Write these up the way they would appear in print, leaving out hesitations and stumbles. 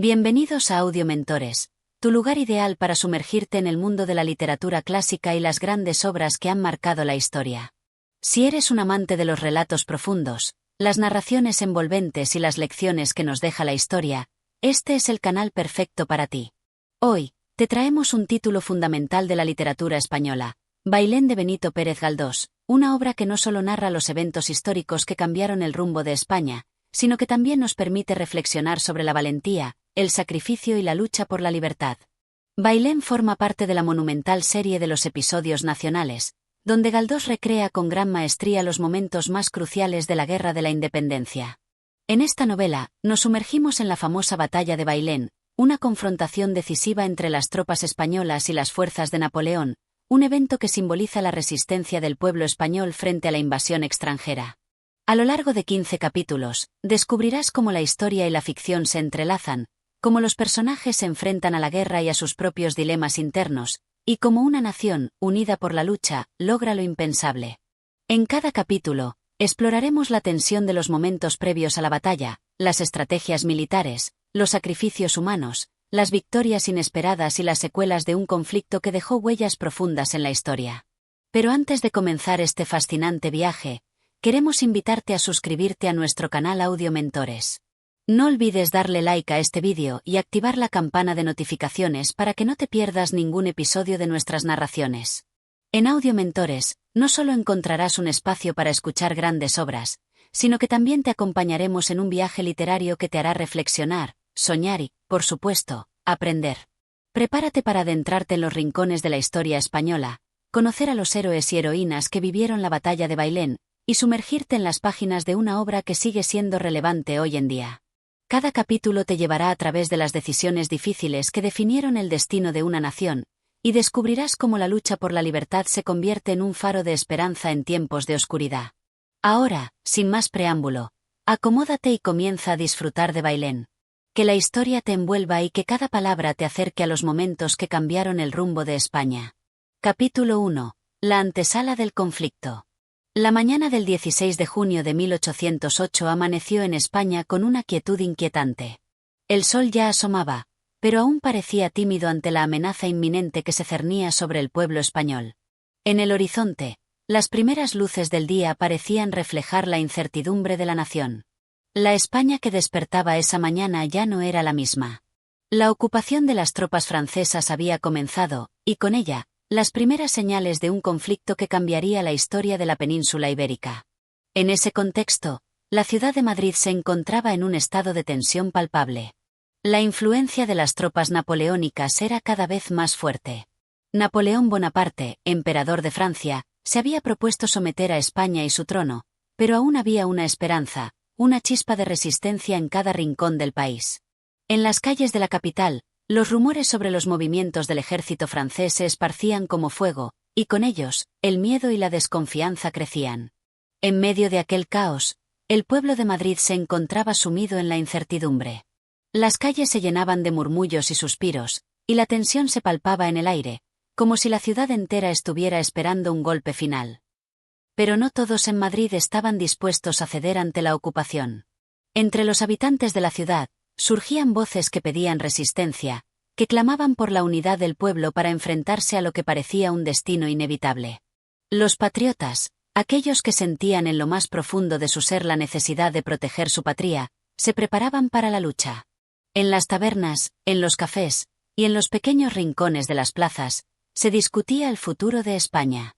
Bienvenidos a Audio Mentores, tu lugar ideal para sumergirte en el mundo de la literatura clásica y las grandes obras que han marcado la historia. Si eres un amante de los relatos profundos, las narraciones envolventes y las lecciones que nos deja la historia, este es el canal perfecto para ti. Hoy, te traemos un título fundamental de la literatura española, Bailén de Benito Pérez Galdós, una obra que no solo narra los eventos históricos que cambiaron el rumbo de España, sino que también nos permite reflexionar sobre la valentía, el sacrificio y la lucha por la libertad. Bailén forma parte de la monumental serie de los episodios nacionales, donde Galdós recrea con gran maestría los momentos más cruciales de la Guerra de la Independencia. En esta novela, nos sumergimos en la famosa Batalla de Bailén, una confrontación decisiva entre las tropas españolas y las fuerzas de Napoleón, un evento que simboliza la resistencia del pueblo español frente a la invasión extranjera. A lo largo de 15 capítulos, descubrirás cómo la historia y la ficción se entrelazan, cómo los personajes se enfrentan a la guerra y a sus propios dilemas internos, y cómo una nación, unida por la lucha, logra lo impensable. En cada capítulo, exploraremos la tensión de los momentos previos a la batalla, las estrategias militares, los sacrificios humanos, las victorias inesperadas y las secuelas de un conflicto que dejó huellas profundas en la historia. Pero antes de comenzar este fascinante viaje, queremos invitarte a suscribirte a nuestro canal Audio Mentores. No olvides darle like a este vídeo y activar la campana de notificaciones para que no te pierdas ningún episodio de nuestras narraciones. En Audio Mentores, no solo encontrarás un espacio para escuchar grandes obras, sino que también te acompañaremos en un viaje literario que te hará reflexionar, soñar y, por supuesto, aprender. Prepárate para adentrarte en los rincones de la historia española, conocer a los héroes y heroínas que vivieron la batalla de Bailén, y sumergirte en las páginas de una obra que sigue siendo relevante hoy en día. Cada capítulo te llevará a través de las decisiones difíciles que definieron el destino de una nación, y descubrirás cómo la lucha por la libertad se convierte en un faro de esperanza en tiempos de oscuridad. Ahora, sin más preámbulo, acomódate y comienza a disfrutar de Bailén. Que la historia te envuelva y que cada palabra te acerque a los momentos que cambiaron el rumbo de España. Capítulo 1. La antesala del conflicto. La mañana del 16 de junio de 1808 amaneció en España con una quietud inquietante. El sol ya asomaba, pero aún parecía tímido ante la amenaza inminente que se cernía sobre el pueblo español. En el horizonte, las primeras luces del día parecían reflejar la incertidumbre de la nación. La España que despertaba esa mañana ya no era la misma. La ocupación de las tropas francesas había comenzado, y con ella, las primeras señales de un conflicto que cambiaría la historia de la península ibérica. En ese contexto, la ciudad de Madrid se encontraba en un estado de tensión palpable. La influencia de las tropas napoleónicas era cada vez más fuerte. Napoleón Bonaparte, emperador de Francia, se había propuesto someter a España y su trono, pero aún había una esperanza, una chispa de resistencia en cada rincón del país. En las calles de la capital, los rumores sobre los movimientos del ejército francés se esparcían como fuego, y con ellos, el miedo y la desconfianza crecían. En medio de aquel caos, el pueblo de Madrid se encontraba sumido en la incertidumbre. Las calles se llenaban de murmullos y suspiros, y la tensión se palpaba en el aire, como si la ciudad entera estuviera esperando un golpe final. Pero no todos en Madrid estaban dispuestos a ceder ante la ocupación. Entre los habitantes de la ciudad, surgían voces que pedían resistencia, que clamaban por la unidad del pueblo para enfrentarse a lo que parecía un destino inevitable. Los patriotas, aquellos que sentían en lo más profundo de su ser la necesidad de proteger su patria, se preparaban para la lucha. En las tabernas, en los cafés, y en los pequeños rincones de las plazas, se discutía el futuro de España.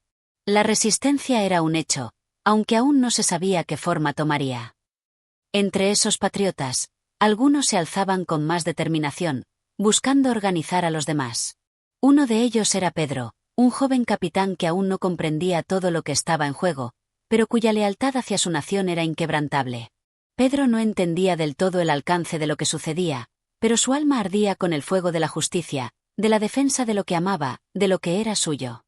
La resistencia era un hecho, aunque aún no se sabía qué forma tomaría. Entre esos patriotas, algunos se alzaban con más determinación, buscando organizar a los demás. Uno de ellos era Pedro, un joven capitán que aún no comprendía todo lo que estaba en juego, pero cuya lealtad hacia su nación era inquebrantable. Pedro no entendía del todo el alcance de lo que sucedía, pero su alma ardía con el fuego de la justicia, de la defensa de lo que amaba, de lo que era suyo.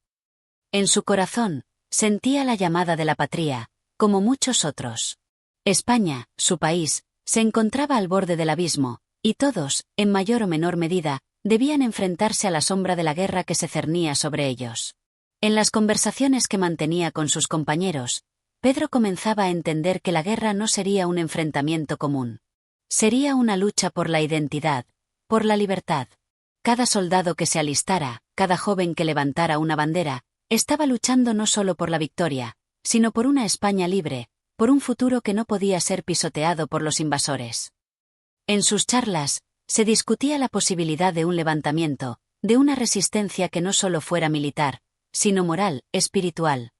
En su corazón, sentía la llamada de la patria, como muchos otros. España, su país, se encontraba al borde del abismo, y todos, en mayor o menor medida, debían enfrentarse a la sombra de la guerra que se cernía sobre ellos. En las conversaciones que mantenía con sus compañeros, Pedro comenzaba a entender que la guerra no sería un enfrentamiento común. Sería una lucha por la identidad, por la libertad. Cada soldado que se alistara, cada joven que levantara una bandera, estaba luchando no solo por la victoria, sino por una España libre, por un futuro que no podía ser pisoteado por los invasores. En sus charlas, se discutía la posibilidad de un levantamiento, de una resistencia que no solo fuera militar, sino moral, espiritual.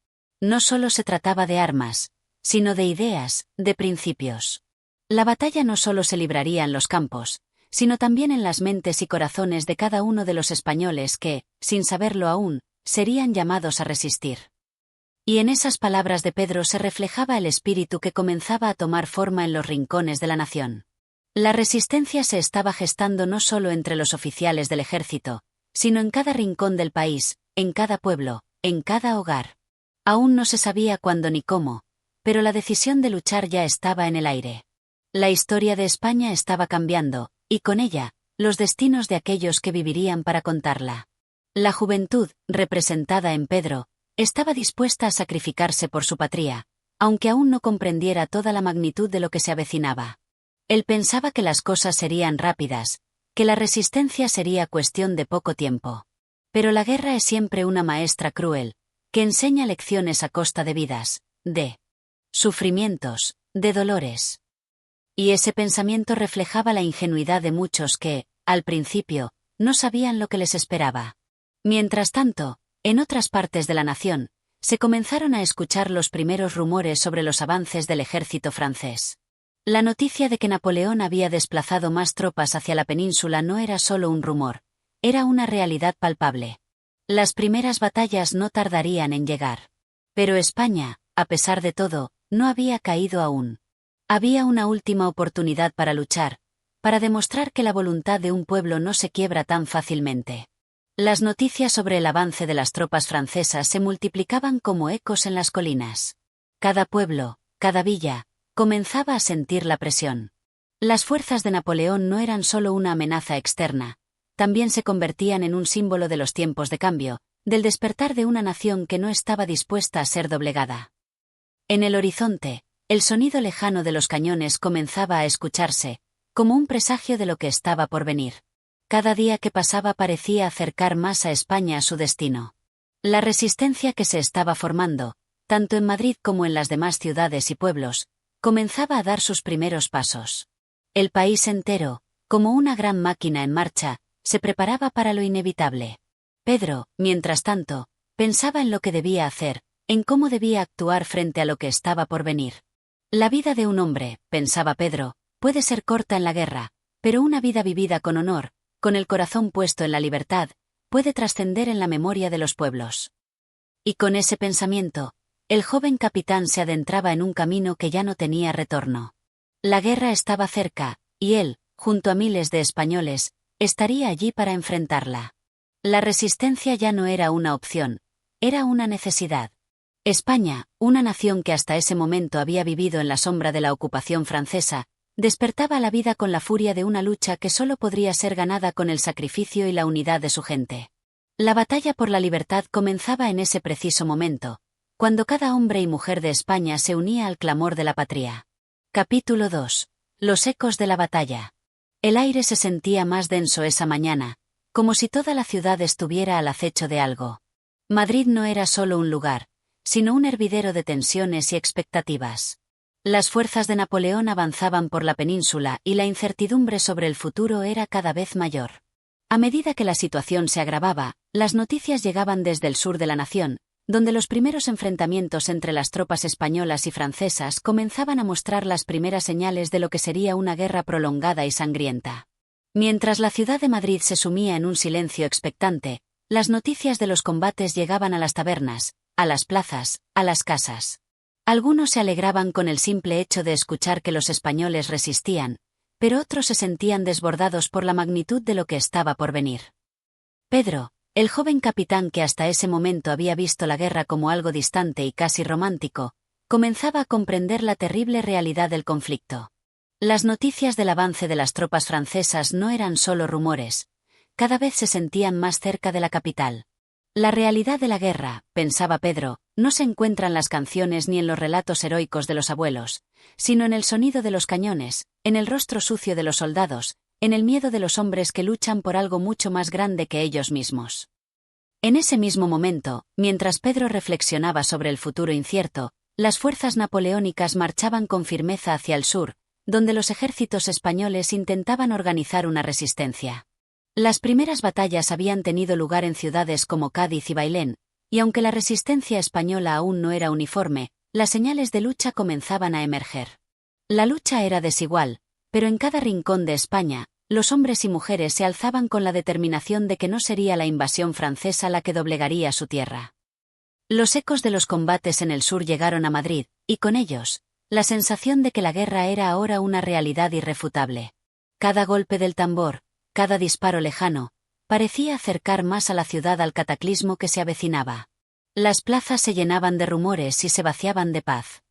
No solo se trataba de armas, sino de ideas, de principios. La batalla no solo se libraría en los campos, sino también en las mentes y corazones de cada uno de los españoles que, sin saberlo aún, serían llamados a resistir. Y en esas palabras de Pedro se reflejaba el espíritu que comenzaba a tomar forma en los rincones de la nación. La resistencia se estaba gestando no solo entre los oficiales del ejército, sino en cada rincón del país, en cada pueblo, en cada hogar. Aún no se sabía cuándo ni cómo, pero la decisión de luchar ya estaba en el aire. La historia de España estaba cambiando, y con ella, los destinos de aquellos que vivirían para contarla. La juventud, representada en Pedro, estaba dispuesta a sacrificarse por su patria, aunque aún no comprendiera toda la magnitud de lo que se avecinaba. Él pensaba que las cosas serían rápidas, que la resistencia sería cuestión de poco tiempo. Pero la guerra es siempre una maestra cruel, que enseña lecciones a costa de vidas, de sufrimientos, de dolores. Y ese pensamiento reflejaba la ingenuidad de muchos que, al principio, no sabían lo que les esperaba. Mientras tanto, en otras partes de la nación, se comenzaron a escuchar los primeros rumores sobre los avances del ejército francés. La noticia de que Napoleón había desplazado más tropas hacia la península no era solo un rumor, era una realidad palpable. Las primeras batallas no tardarían en llegar. Pero España, a pesar de todo, no había caído aún. Había una última oportunidad para luchar, para demostrar que la voluntad de un pueblo no se quiebra tan fácilmente. Las noticias sobre el avance de las tropas francesas se multiplicaban como ecos en las colinas. Cada pueblo, cada villa, comenzaba a sentir la presión. Las fuerzas de Napoleón no eran solo una amenaza externa, también se convertían en un símbolo de los tiempos de cambio, del despertar de una nación que no estaba dispuesta a ser doblegada. En el horizonte, el sonido lejano de los cañones comenzaba a escucharse, como un presagio de lo que estaba por venir. Cada día que pasaba parecía acercar más a España a su destino. La resistencia que se estaba formando, tanto en Madrid como en las demás ciudades y pueblos, comenzaba a dar sus primeros pasos. El país entero, como una gran máquina en marcha, se preparaba para lo inevitable. Pedro, mientras tanto, pensaba en lo que debía hacer, en cómo debía actuar frente a lo que estaba por venir. La vida de un hombre, pensaba Pedro, puede ser corta en la guerra, pero una vida vivida con honor, con el corazón puesto en la libertad, puede trascender en la memoria de los pueblos. Y con ese pensamiento, el joven capitán se adentraba en un camino que ya no tenía retorno. La guerra estaba cerca, y él, junto a miles de españoles, estaría allí para enfrentarla. La resistencia ya no era una opción, era una necesidad. España, una nación que hasta ese momento había vivido en la sombra de la ocupación francesa, despertaba a la vida con la furia de una lucha que solo podría ser ganada con el sacrificio y la unidad de su gente. La batalla por la libertad comenzaba en ese preciso momento, cuando cada hombre y mujer de España se unía al clamor de la patria. Capítulo 2. Los ecos de la batalla. El aire se sentía más denso esa mañana, como si toda la ciudad estuviera al acecho de algo. Madrid no era solo un lugar, sino un hervidero de tensiones y expectativas. Las fuerzas de Napoleón avanzaban por la península y la incertidumbre sobre el futuro era cada vez mayor. A medida que la situación se agravaba, las noticias llegaban desde el sur de la nación, donde los primeros enfrentamientos entre las tropas españolas y francesas comenzaban a mostrar las primeras señales de lo que sería una guerra prolongada y sangrienta. Mientras la ciudad de Madrid se sumía en un silencio expectante, las noticias de los combates llegaban a las tabernas, a las plazas, a las casas. Algunos se alegraban con el simple hecho de escuchar que los españoles resistían, pero otros se sentían desbordados por la magnitud de lo que estaba por venir. Pedro, el joven capitán que hasta ese momento había visto la guerra como algo distante y casi romántico, comenzaba a comprender la terrible realidad del conflicto. Las noticias del avance de las tropas francesas no eran solo rumores, cada vez se sentían más cerca de la capital. La realidad de la guerra, pensaba Pedro, no se encuentra en las canciones ni en los relatos heroicos de los abuelos, sino en el sonido de los cañones, en el rostro sucio de los soldados, en el miedo de los hombres que luchan por algo mucho más grande que ellos mismos. En ese mismo momento, mientras Pedro reflexionaba sobre el futuro incierto, las fuerzas napoleónicas marchaban con firmeza hacia el sur, donde los ejércitos españoles intentaban organizar una resistencia. Las primeras batallas habían tenido lugar en ciudades como Cádiz y Bailén, y aunque la resistencia española aún no era uniforme, las señales de lucha comenzaban a emerger. La lucha era desigual, pero en cada rincón de España, los hombres y mujeres se alzaban con la determinación de que no sería la invasión francesa la que doblegaría su tierra. Los ecos de los combates en el sur llegaron a Madrid, y con ellos, la sensación de que la guerra era ahora una realidad irrefutable. Cada golpe del tambor, cada disparo lejano, parecía acercar más a la ciudad al cataclismo que se avecinaba. Las plazas se llenaban de rumores y se vaciaban de paz.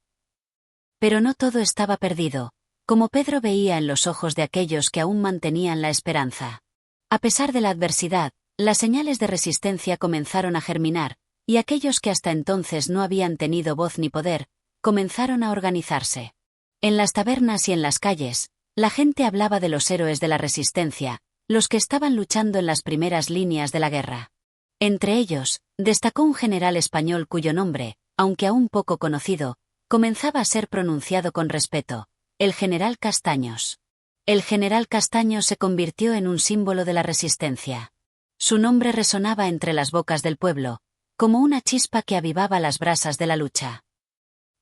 Pero no todo estaba perdido, como Pedro veía en los ojos de aquellos que aún mantenían la esperanza. A pesar de la adversidad, las señales de resistencia comenzaron a germinar, y aquellos que hasta entonces no habían tenido voz ni poder, comenzaron a organizarse. En las tabernas y en las calles, la gente hablaba de los héroes de la resistencia, los que estaban luchando en las primeras líneas de la guerra. Entre ellos, destacó un general español cuyo nombre, aunque aún poco conocido, comenzaba a ser pronunciado con respeto: el general Castaños. El general Castaños se convirtió en un símbolo de la resistencia. Su nombre resonaba entre las bocas del pueblo, como una chispa que avivaba las brasas de la lucha.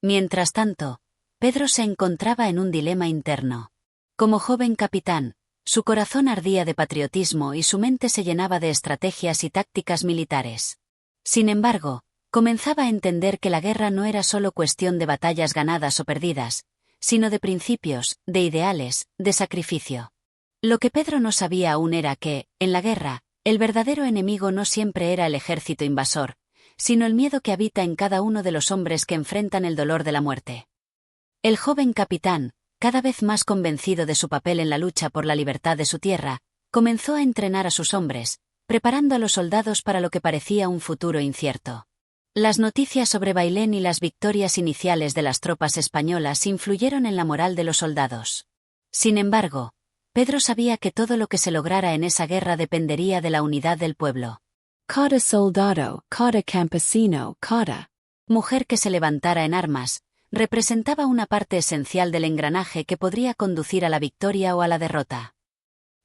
Mientras tanto, Pedro se encontraba en un dilema interno. Como joven capitán, su corazón ardía de patriotismo y su mente se llenaba de estrategias y tácticas militares. Sin embargo, comenzaba a entender que la guerra no era solo cuestión de batallas ganadas o perdidas, sino de principios, de ideales, de sacrificio. Lo que Pedro no sabía aún era que, en la guerra, el verdadero enemigo no siempre era el ejército invasor, sino el miedo que habita en cada uno de los hombres que enfrentan el dolor de la muerte. El joven capitán, cada vez más convencido de su papel en la lucha por la libertad de su tierra, comenzó a entrenar a sus hombres, preparando a los soldados para lo que parecía un futuro incierto. Las noticias sobre Bailén y las victorias iniciales de las tropas españolas influyeron en la moral de los soldados. Sin embargo, Pedro sabía que todo lo que se lograra en esa guerra dependería de la unidad del pueblo. Cada soldado, cada campesino, cada mujer que se levantara en armas, representaba una parte esencial del engranaje que podría conducir a la victoria o a la derrota.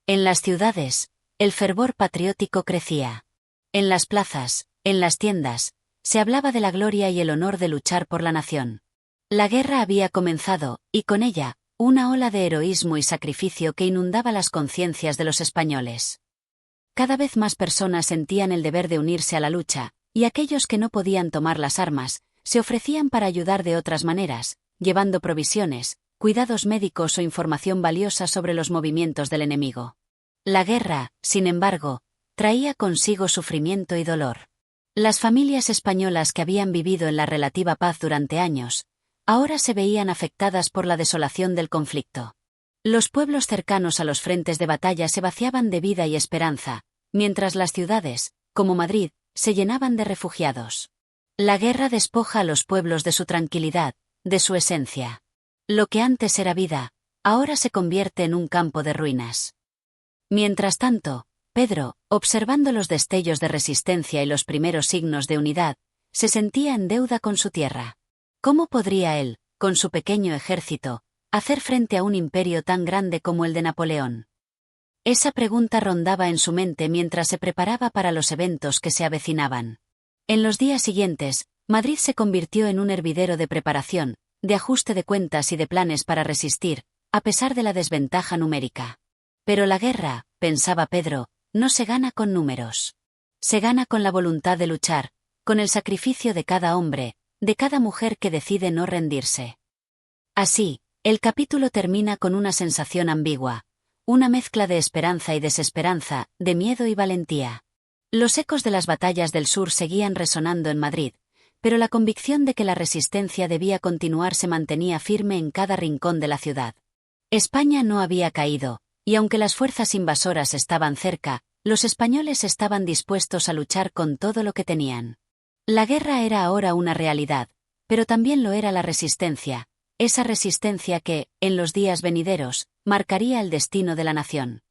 En las ciudades, el fervor patriótico crecía. En las plazas, en las tiendas, se hablaba de la gloria y el honor de luchar por la nación. La guerra había comenzado, y con ella, una ola de heroísmo y sacrificio que inundaba las conciencias de los españoles. Cada vez más personas sentían el deber de unirse a la lucha, y aquellos que no podían tomar las armas, se ofrecían para ayudar de otras maneras, llevando provisiones, cuidados médicos o información valiosa sobre los movimientos del enemigo. La guerra, sin embargo, traía consigo sufrimiento y dolor. Las familias españolas que habían vivido en la relativa paz durante años, ahora se veían afectadas por la desolación del conflicto. Los pueblos cercanos a los frentes de batalla se vaciaban de vida y esperanza, mientras las ciudades, como Madrid, se llenaban de refugiados. La guerra despoja a los pueblos de su tranquilidad, de su esencia. Lo que antes era vida, ahora se convierte en un campo de ruinas. Mientras tanto, Pedro, observando los destellos de resistencia y los primeros signos de unidad, se sentía en deuda con su tierra. ¿Cómo podría él, con su pequeño ejército, hacer frente a un imperio tan grande como el de Napoleón? Esa pregunta rondaba en su mente mientras se preparaba para los eventos que se avecinaban. En los días siguientes, Madrid se convirtió en un hervidero de preparación, de ajuste de cuentas y de planes para resistir, a pesar de la desventaja numérica. Pero la guerra, pensaba Pedro, no se gana con números. Se gana con la voluntad de luchar, con el sacrificio de cada hombre, de cada mujer que decide no rendirse. Así, el capítulo termina con una sensación ambigua, una mezcla de esperanza y desesperanza, de miedo y valentía. Los ecos de las batallas del sur seguían resonando en Madrid, pero la convicción de que la resistencia debía continuar se mantenía firme en cada rincón de la ciudad. España no había caído, y aunque las fuerzas invasoras estaban cerca, los españoles estaban dispuestos a luchar con todo lo que tenían. La guerra era ahora una realidad, pero también lo era la resistencia, esa resistencia que, en los días venideros, marcaría el destino de la nación.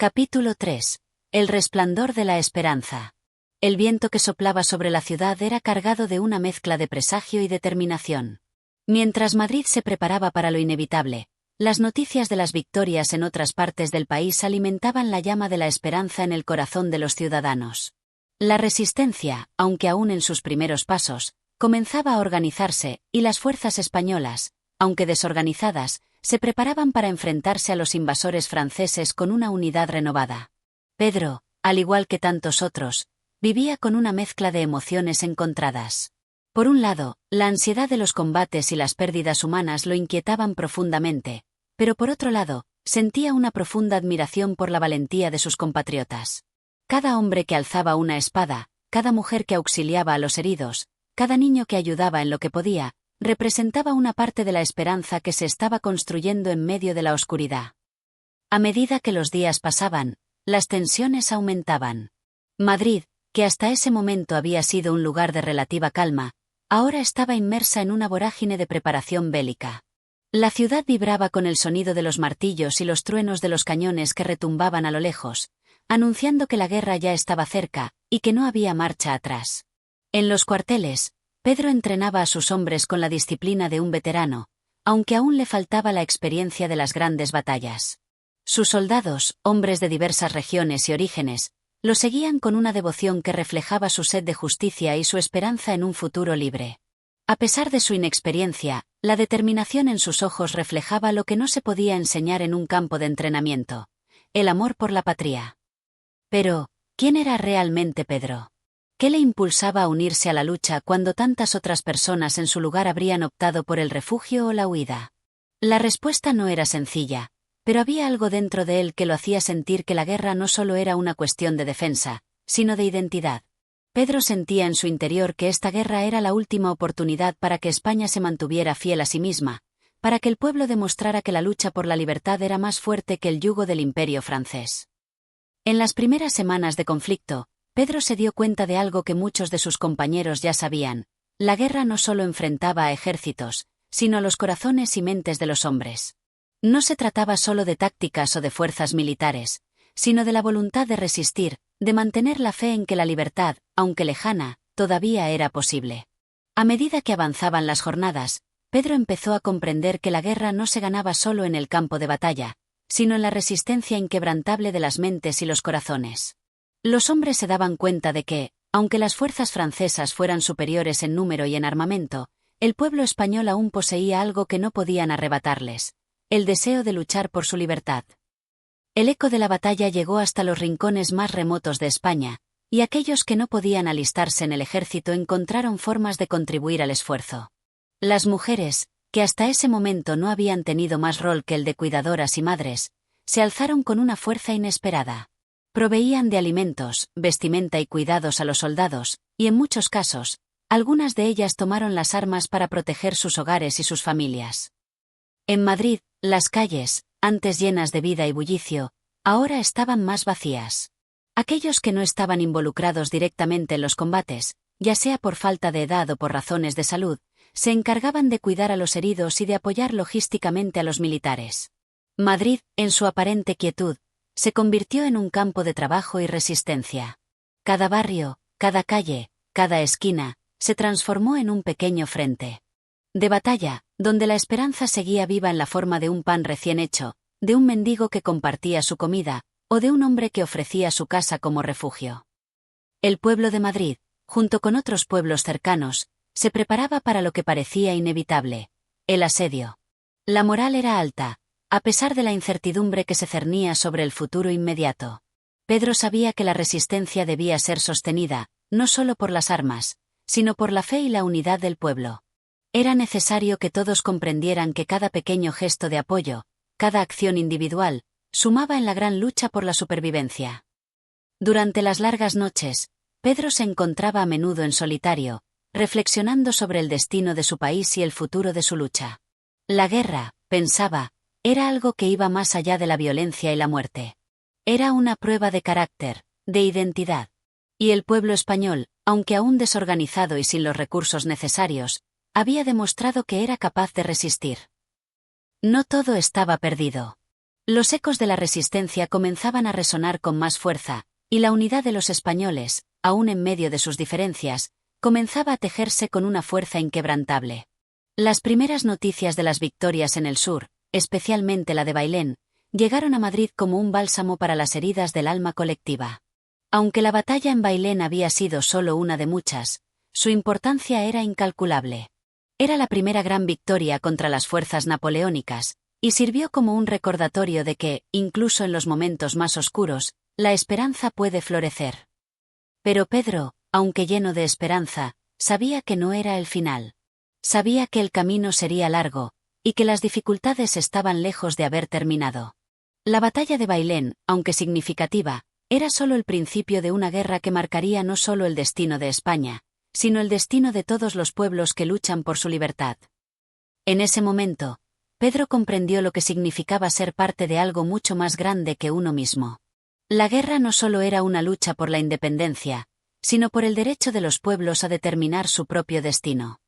Capítulo 3. El resplandor de la esperanza. El viento que soplaba sobre la ciudad era cargado de una mezcla de presagio y determinación. Mientras Madrid se preparaba para lo inevitable, las noticias de las victorias en otras partes del país alimentaban la llama de la esperanza en el corazón de los ciudadanos. La resistencia, aunque aún en sus primeros pasos, comenzaba a organizarse, y las fuerzas españolas, aunque desorganizadas, se preparaban para enfrentarse a los invasores franceses con una unidad renovada. Pedro, al igual que tantos otros, vivía con una mezcla de emociones encontradas. Por un lado, la ansiedad de los combates y las pérdidas humanas lo inquietaban profundamente, pero por otro lado, sentía una profunda admiración por la valentía de sus compatriotas. Cada hombre que alzaba una espada, cada mujer que auxiliaba a los heridos, cada niño que ayudaba en lo que podía, representaba una parte de la esperanza que se estaba construyendo en medio de la oscuridad. A medida que los días pasaban, las tensiones aumentaban. Madrid, que hasta ese momento había sido un lugar de relativa calma, ahora estaba inmersa en una vorágine de preparación bélica. La ciudad vibraba con el sonido de los martillos y los truenos de los cañones que retumbaban a lo lejos, anunciando que la guerra ya estaba cerca, y que no había marcha atrás. En los cuarteles, Pedro entrenaba a sus hombres con la disciplina de un veterano, aunque aún le faltaba la experiencia de las grandes batallas. Sus soldados, hombres de diversas regiones y orígenes, lo seguían con una devoción que reflejaba su sed de justicia y su esperanza en un futuro libre. A pesar de su inexperiencia, la determinación en sus ojos reflejaba lo que no se podía enseñar en un campo de entrenamiento: el amor por la patria. Pero, ¿quién era realmente Pedro? ¿Qué le impulsaba a unirse a la lucha cuando tantas otras personas en su lugar habrían optado por el refugio o la huida? La respuesta no era sencilla, pero había algo dentro de él que lo hacía sentir que la guerra no solo era una cuestión de defensa, sino de identidad. Pedro sentía en su interior que esta guerra era la última oportunidad para que España se mantuviera fiel a sí misma, para que el pueblo demostrara que la lucha por la libertad era más fuerte que el yugo del Imperio francés. En las primeras semanas de conflicto, Pedro se dio cuenta de algo que muchos de sus compañeros ya sabían: la guerra no solo enfrentaba a ejércitos, sino a los corazones y mentes de los hombres. No se trataba solo de tácticas o de fuerzas militares, sino de la voluntad de resistir, de mantener la fe en que la libertad, aunque lejana, todavía era posible. A medida que avanzaban las jornadas, Pedro empezó a comprender que la guerra no se ganaba solo en el campo de batalla, sino en la resistencia inquebrantable de las mentes y los corazones. Los hombres se daban cuenta de que, aunque las fuerzas francesas fueran superiores en número y en armamento, el pueblo español aún poseía algo que no podían arrebatarles: el deseo de luchar por su libertad. El eco de la batalla llegó hasta los rincones más remotos de España, y aquellos que no podían alistarse en el ejército encontraron formas de contribuir al esfuerzo. Las mujeres, que hasta ese momento no habían tenido más rol que el de cuidadoras y madres, se alzaron con una fuerza inesperada. Proveían de alimentos, vestimenta y cuidados a los soldados, y en muchos casos, algunas de ellas tomaron las armas para proteger sus hogares y sus familias. En Madrid, las calles, antes llenas de vida y bullicio, ahora estaban más vacías. Aquellos que no estaban involucrados directamente en los combates, ya sea por falta de edad o por razones de salud, se encargaban de cuidar a los heridos y de apoyar logísticamente a los militares. Madrid, en su aparente quietud, se convirtió en un campo de trabajo y resistencia. Cada barrio, cada calle, cada esquina, se transformó en un pequeño frente de batalla, donde la esperanza seguía viva en la forma de un pan recién hecho, de un mendigo que compartía su comida, o de un hombre que ofrecía su casa como refugio. El pueblo de Madrid, junto con otros pueblos cercanos, se preparaba para lo que parecía inevitable: el asedio. La moral era alta, a pesar de la incertidumbre que se cernía sobre el futuro inmediato. Pedro sabía que la resistencia debía ser sostenida, no solo por las armas, sino por la fe y la unidad del pueblo. Era necesario que todos comprendieran que cada pequeño gesto de apoyo, cada acción individual, sumaba en la gran lucha por la supervivencia. Durante las largas noches, Pedro se encontraba a menudo en solitario, reflexionando sobre el destino de su país y el futuro de su lucha. La guerra, pensaba, era algo que iba más allá de la violencia y la muerte. Era una prueba de carácter, de identidad. Y el pueblo español, aunque aún desorganizado y sin los recursos necesarios, había demostrado que era capaz de resistir. No todo estaba perdido. Los ecos de la resistencia comenzaban a resonar con más fuerza, y la unidad de los españoles, aún en medio de sus diferencias, comenzaba a tejerse con una fuerza inquebrantable. Las primeras noticias de las victorias en el sur, especialmente la de Bailén, llegaron a Madrid como un bálsamo para las heridas del alma colectiva. Aunque la batalla en Bailén había sido solo una de muchas, su importancia era incalculable. Era la primera gran victoria contra las fuerzas napoleónicas, y sirvió como un recordatorio de que, incluso en los momentos más oscuros, la esperanza puede florecer. Pero Pedro, aunque lleno de esperanza, sabía que no era el final. Sabía que el camino sería largo, y que las dificultades estaban lejos de haber terminado. La batalla de Bailén, aunque significativa, era solo el principio de una guerra que marcaría no solo el destino de España, sino el destino de todos los pueblos que luchan por su libertad. En ese momento, Pedro comprendió lo que significaba ser parte de algo mucho más grande que uno mismo. La guerra no solo era una lucha por la independencia, sino por el derecho de los pueblos a determinar su propio destino.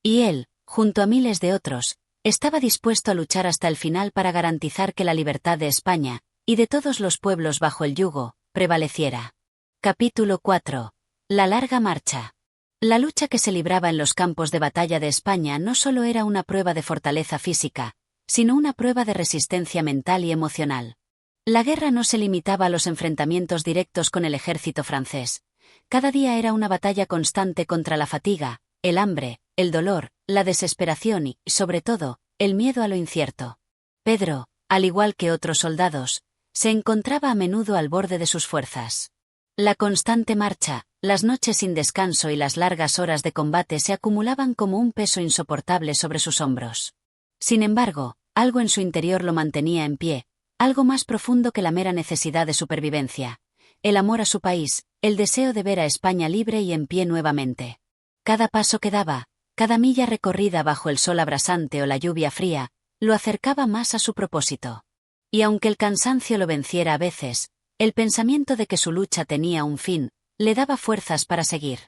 Y él, junto a miles de otros, estaba dispuesto a luchar hasta el final para garantizar que la libertad de España, y de todos los pueblos bajo el yugo, prevaleciera. Capítulo 4. La larga marcha. La lucha que se libraba en los campos de batalla de España no solo era una prueba de fortaleza física, sino una prueba de resistencia mental y emocional. La guerra no se limitaba a los enfrentamientos directos con el ejército francés. Cada día era una batalla constante contra la fatiga, el hambre, el dolor, la desesperación y, sobre todo, el miedo a lo incierto. Pedro, al igual que otros soldados, se encontraba a menudo al borde de sus fuerzas. La constante marcha, las noches sin descanso y las largas horas de combate se acumulaban como un peso insoportable sobre sus hombros. Sin embargo, algo en su interior lo mantenía en pie, algo más profundo que la mera necesidad de supervivencia, el amor a su país, el deseo de ver a España libre y en pie nuevamente. Cada paso que daba, cada milla recorrida bajo el sol abrasante o la lluvia fría, lo acercaba más a su propósito. Y aunque el cansancio lo venciera a veces, el pensamiento de que su lucha tenía un fin, le daba fuerzas para seguir.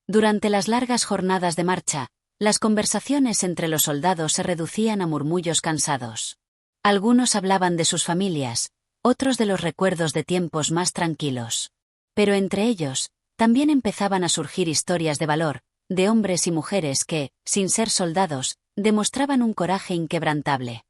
Durante las largas jornadas de marcha, las conversaciones entre los soldados se reducían a murmullos cansados. Algunos hablaban de sus familias, otros de los recuerdos de tiempos más tranquilos. Pero entre ellos, también empezaban a surgir historias de valor, de hombres y mujeres que, sin ser soldados, demostraban un coraje inquebrantable.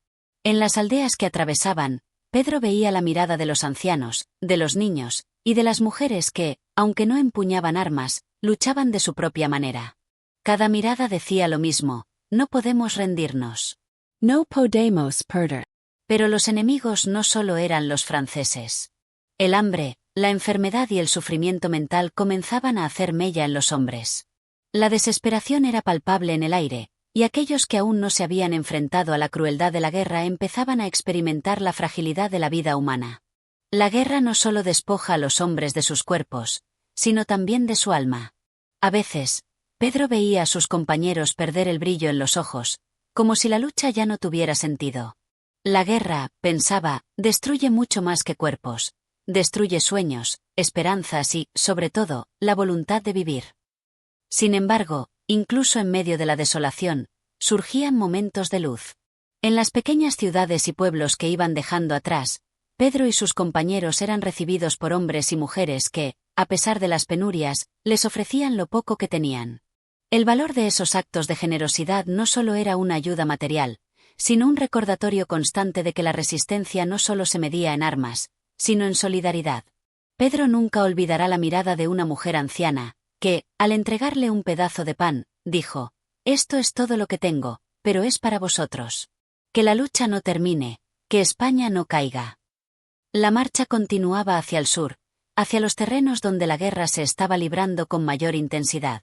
En las aldeas que atravesaban, Pedro veía la mirada de los ancianos, de los niños, y de las mujeres que, aunque no empuñaban armas, luchaban de su propia manera. Cada mirada decía lo mismo: no podemos rendirnos. No podemos perder. Pero los enemigos no solo eran los franceses. El hambre, la enfermedad y el sufrimiento mental comenzaban a hacer mella en los hombres. La desesperación era palpable en el aire, y aquellos que aún no se habían enfrentado a la crueldad de la guerra empezaban a experimentar la fragilidad de la vida humana. La guerra no solo despoja a los hombres de sus cuerpos, sino también de su alma. A veces, Pedro veía a sus compañeros perder el brillo en los ojos, como si la lucha ya no tuviera sentido. La guerra, pensaba, destruye mucho más que cuerpos, destruye sueños, esperanzas y, sobre todo, la voluntad de vivir. Sin embargo, incluso en medio de la desolación, surgían momentos de luz. En las pequeñas ciudades y pueblos que iban dejando atrás, Pedro y sus compañeros eran recibidos por hombres y mujeres que, a pesar de las penurias, les ofrecían lo poco que tenían. El valor de esos actos de generosidad no solo era una ayuda material, sino un recordatorio constante de que la resistencia no solo se medía en armas, sino en solidaridad. Pedro nunca olvidará la mirada de una mujer anciana, que, al entregarle un pedazo de pan, dijo: «Esto es todo lo que tengo, pero es para vosotros. Que la lucha no termine, que España no caiga». La marcha continuaba hacia el sur, hacia los terrenos donde la guerra se estaba librando con mayor intensidad.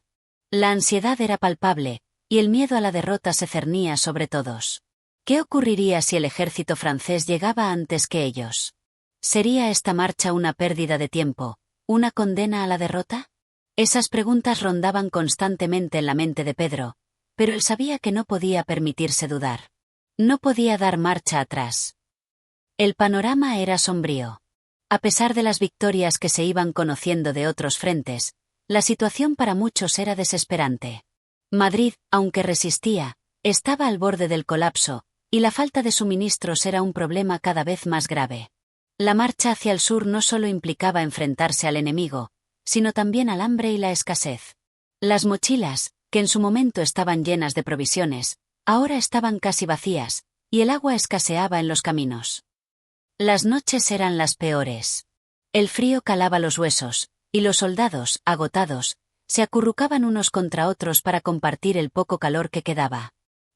La ansiedad era palpable, y el miedo a la derrota se cernía sobre todos. ¿Qué ocurriría si el ejército francés llegaba antes que ellos? ¿Sería esta marcha una pérdida de tiempo, una condena a la derrota? Esas preguntas rondaban constantemente en la mente de Pedro, pero él sabía que no podía permitirse dudar. No podía dar marcha atrás. El panorama era sombrío. A pesar de las victorias que se iban conociendo de otros frentes, la situación para muchos era desesperante. Madrid, aunque resistía, estaba al borde del colapso, y la falta de suministros era un problema cada vez más grave. La marcha hacia el sur no solo implicaba enfrentarse al enemigo, sino también al hambre y la escasez. Las mochilas, que en su momento estaban llenas de provisiones, ahora estaban casi vacías, y el agua escaseaba en los caminos. Las noches eran las peores. El frío calaba los huesos, y los soldados, agotados, se acurrucaban unos contra otros para compartir el poco calor que quedaba.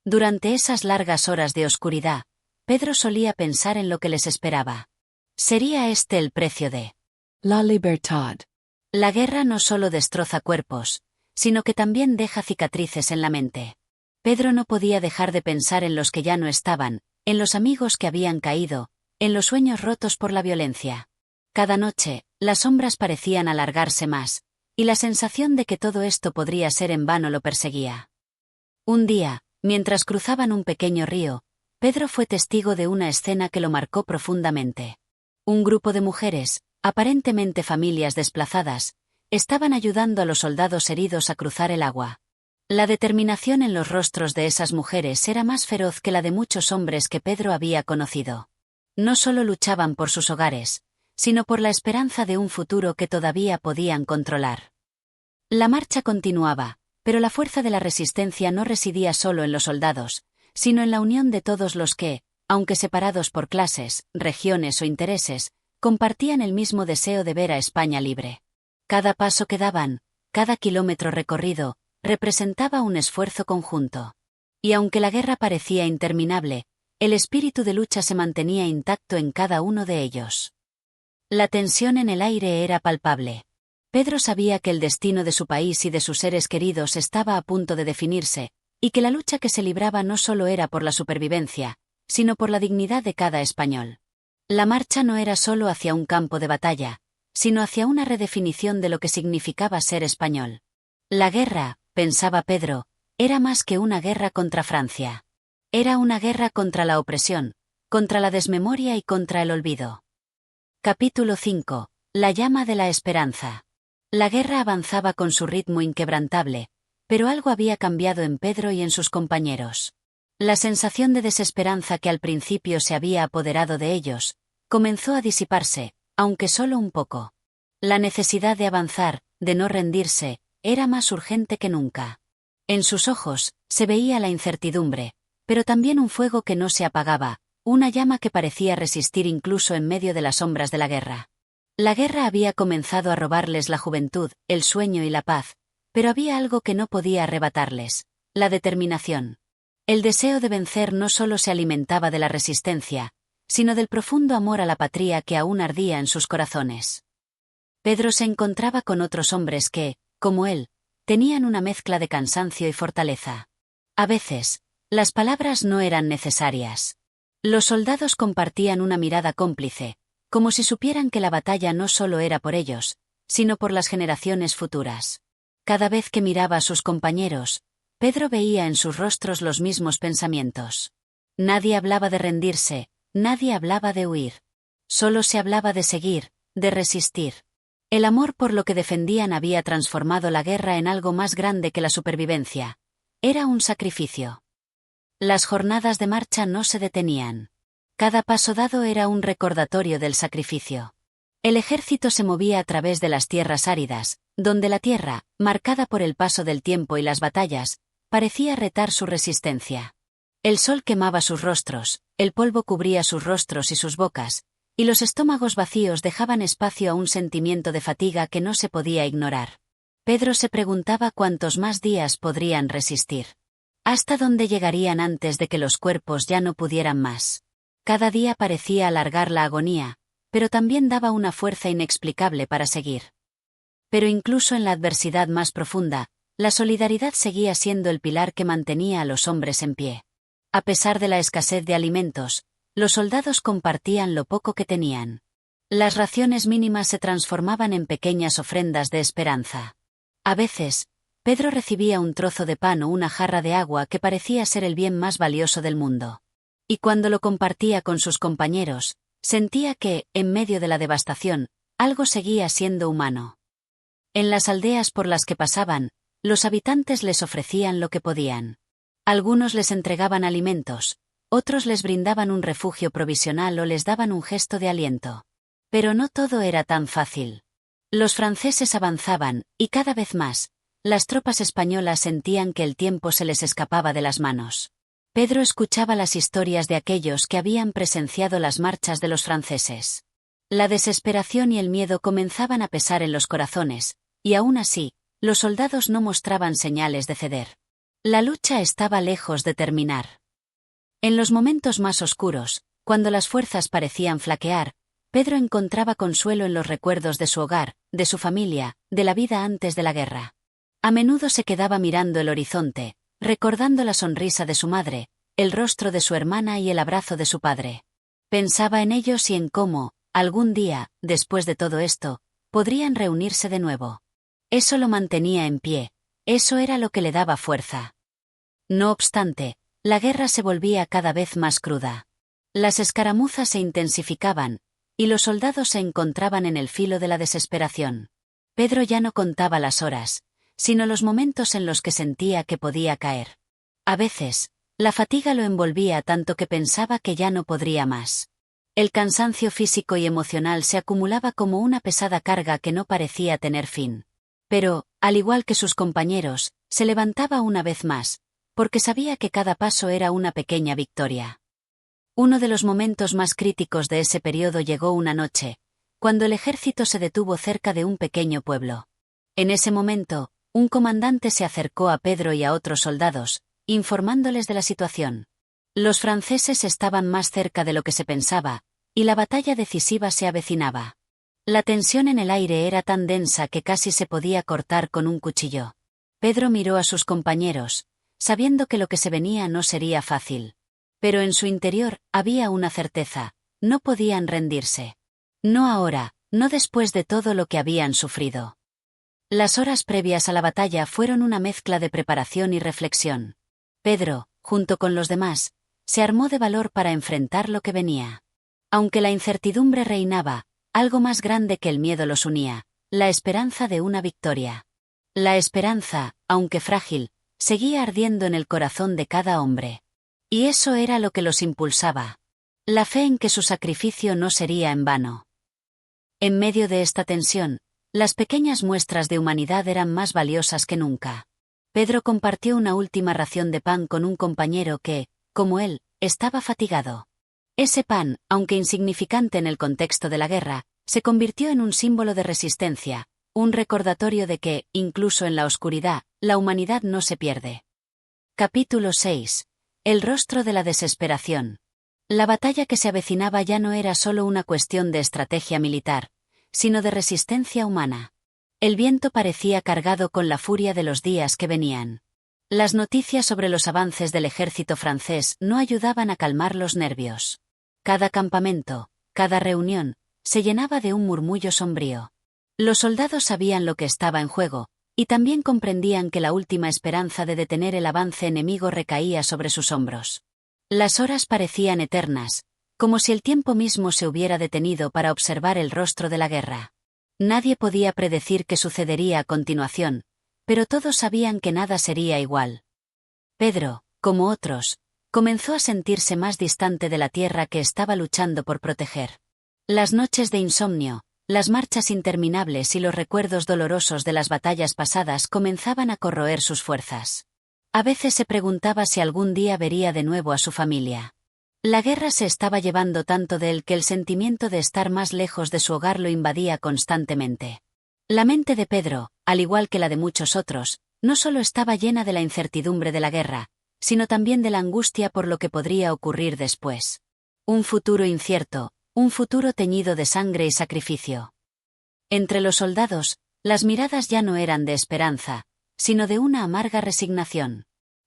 Durante esas largas horas de oscuridad, Pedro solía pensar en lo que les esperaba. ¿Sería este el precio de la libertad? La guerra no solo destroza cuerpos, sino que también deja cicatrices en la mente. Pedro no podía dejar de pensar en los que ya no estaban, en los amigos que habían caído, en los sueños rotos por la violencia. Cada noche, las sombras parecían alargarse más, y la sensación de que todo esto podría ser en vano lo perseguía. Un día, mientras cruzaban un pequeño río, Pedro fue testigo de una escena que lo marcó profundamente. Un grupo de mujeres, aparentemente familias desplazadas, estaban ayudando a los soldados heridos a cruzar el agua. La determinación en los rostros de esas mujeres era más feroz que la de muchos hombres que Pedro había conocido. No solo luchaban por sus hogares, sino por la esperanza de un futuro que todavía podían controlar. La marcha continuaba, pero la fuerza de la resistencia no residía solo en los soldados, sino en la unión de todos los que, aunque separados por clases, regiones o intereses, compartían el mismo deseo de ver a España libre. Cada paso que daban, cada kilómetro recorrido, representaba un esfuerzo conjunto. Y aunque la guerra parecía interminable, el espíritu de lucha se mantenía intacto en cada uno de ellos. La tensión en el aire era palpable. Pedro sabía que el destino de su país y de sus seres queridos estaba a punto de definirse, y que la lucha que se libraba no solo era por la supervivencia, sino por la dignidad de cada español. La marcha no era solo hacia un campo de batalla, sino hacia una redefinición de lo que significaba ser español. La guerra, pensaba Pedro, era más que una guerra contra Francia. Era una guerra contra la opresión, contra la desmemoria y contra el olvido. Capítulo 5. La llama de la esperanza. La guerra avanzaba con su ritmo inquebrantable, pero algo había cambiado en Pedro y en sus compañeros. La sensación de desesperanza que al principio se había apoderado de ellos, comenzó a disiparse, aunque solo un poco. La necesidad de avanzar, de no rendirse, era más urgente que nunca. En sus ojos, se veía la incertidumbre, pero también un fuego que no se apagaba, una llama que parecía resistir incluso en medio de las sombras de la guerra. La guerra había comenzado a robarles la juventud, el sueño y la paz, pero había algo que no podía arrebatarles: la determinación. El deseo de vencer no solo se alimentaba de la resistencia, sino del profundo amor a la patria que aún ardía en sus corazones. Pedro se encontraba con otros hombres que, como él, tenían una mezcla de cansancio y fortaleza. A veces, las palabras no eran necesarias. Los soldados compartían una mirada cómplice, como si supieran que la batalla no solo era por ellos, sino por las generaciones futuras. Cada vez que miraba a sus compañeros, Pedro veía en sus rostros los mismos pensamientos. Nadie hablaba de rendirse, nadie hablaba de huir. Solo se hablaba de seguir, de resistir. El amor por lo que defendían había transformado la guerra en algo más grande que la supervivencia. Era un sacrificio. Las jornadas de marcha no se detenían. Cada paso dado era un recordatorio del sacrificio. El ejército se movía a través de las tierras áridas, donde la tierra, marcada por el paso del tiempo y las batallas, parecía retar su resistencia. El sol quemaba sus rostros, el polvo cubría sus rostros y sus bocas, y los estómagos vacíos dejaban espacio a un sentimiento de fatiga que no se podía ignorar. Pedro se preguntaba cuántos más días podrían resistir. ¿Hasta dónde llegarían antes de que los cuerpos ya no pudieran más? Cada día parecía alargar la agonía, pero también daba una fuerza inexplicable para seguir. Pero incluso en la adversidad más profunda, la solidaridad seguía siendo el pilar que mantenía a los hombres en pie. A pesar de la escasez de alimentos, los soldados compartían lo poco que tenían. Las raciones mínimas se transformaban en pequeñas ofrendas de esperanza. A veces, Pedro recibía un trozo de pan o una jarra de agua que parecía ser el bien más valioso del mundo. Y cuando lo compartía con sus compañeros, sentía que, en medio de la devastación, algo seguía siendo humano. En las aldeas por las que pasaban, los habitantes les ofrecían lo que podían. Algunos les entregaban alimentos, otros les brindaban un refugio provisional o les daban un gesto de aliento. Pero no todo era tan fácil. Los franceses avanzaban, y cada vez más, las tropas españolas sentían que el tiempo se les escapaba de las manos. Pedro escuchaba las historias de aquellos que habían presenciado las marchas de los franceses. La desesperación y el miedo comenzaban a pesar en los corazones, y aún así, los soldados no mostraban señales de ceder. La lucha estaba lejos de terminar. En los momentos más oscuros, cuando las fuerzas parecían flaquear, Pedro encontraba consuelo en los recuerdos de su hogar, de su familia, de la vida antes de la guerra. A menudo se quedaba mirando el horizonte, recordando la sonrisa de su madre, el rostro de su hermana y el abrazo de su padre. Pensaba en ellos y en cómo, algún día, después de todo esto, podrían reunirse de nuevo. Eso lo mantenía en pie, eso era lo que le daba fuerza. No obstante, la guerra se volvía cada vez más cruda. Las escaramuzas se intensificaban, y los soldados se encontraban en el filo de la desesperación. Pedro ya no contaba las horas, sino los momentos en los que sentía que podía caer. A veces, la fatiga lo envolvía tanto que pensaba que ya no podría más. El cansancio físico y emocional se acumulaba como una pesada carga que no parecía tener fin. Pero, al igual que sus compañeros, se levantaba una vez más, porque sabía que cada paso era una pequeña victoria. Uno de los momentos más críticos de ese periodo llegó una noche, cuando el ejército se detuvo cerca de un pequeño pueblo. En ese momento, un comandante se acercó a Pedro y a otros soldados, informándoles de la situación. Los franceses estaban más cerca de lo que se pensaba, y la batalla decisiva se avecinaba. La tensión en el aire era tan densa que casi se podía cortar con un cuchillo. Pedro miró a sus compañeros, sabiendo que lo que se venía no sería fácil. Pero en su interior había una certeza: no podían rendirse. No ahora, no después de todo lo que habían sufrido. Las horas previas a la batalla fueron una mezcla de preparación y reflexión. Pedro, junto con los demás, se armó de valor para enfrentar lo que venía. Aunque la incertidumbre reinaba, algo más grande que el miedo los unía: la esperanza de una victoria. La esperanza, aunque frágil, seguía ardiendo en el corazón de cada hombre. Y eso era lo que los impulsaba. La fe en que su sacrificio no sería en vano. En medio de esta tensión, las pequeñas muestras de humanidad eran más valiosas que nunca. Pedro compartió una última ración de pan con un compañero que, como él, estaba fatigado. Ese pan, aunque insignificante en el contexto de la guerra, se convirtió en un símbolo de resistencia, un recordatorio de que, incluso en la oscuridad, la humanidad no se pierde. Capítulo 6. El rostro de la desesperación. La batalla que se avecinaba ya no era solo una cuestión de estrategia militar, sino de resistencia humana. El viento parecía cargado con la furia de los días que venían. Las noticias sobre los avances del ejército francés no ayudaban a calmar los nervios. Cada campamento, cada reunión, se llenaba de un murmullo sombrío. Los soldados sabían lo que estaba en juego, y también comprendían que la última esperanza de detener el avance enemigo recaía sobre sus hombros. Las horas parecían eternas, como si el tiempo mismo se hubiera detenido para observar el rostro de la guerra. Nadie podía predecir qué sucedería a continuación, pero todos sabían que nada sería igual. Pedro, como otros, comenzó a sentirse más distante de la tierra que estaba luchando por proteger. Las noches de insomnio, las marchas interminables y los recuerdos dolorosos de las batallas pasadas comenzaban a corroer sus fuerzas. A veces se preguntaba si algún día vería de nuevo a su familia. La guerra se estaba llevando tanto de él que el sentimiento de estar más lejos de su hogar lo invadía constantemente. La mente de Pedro, al igual que la de muchos otros, no solo estaba llena de la incertidumbre de la guerra, sino también de la angustia por lo que podría ocurrir después. Un futuro incierto, un futuro teñido de sangre y sacrificio. Entre los soldados, las miradas ya no eran de esperanza, sino de una amarga resignación.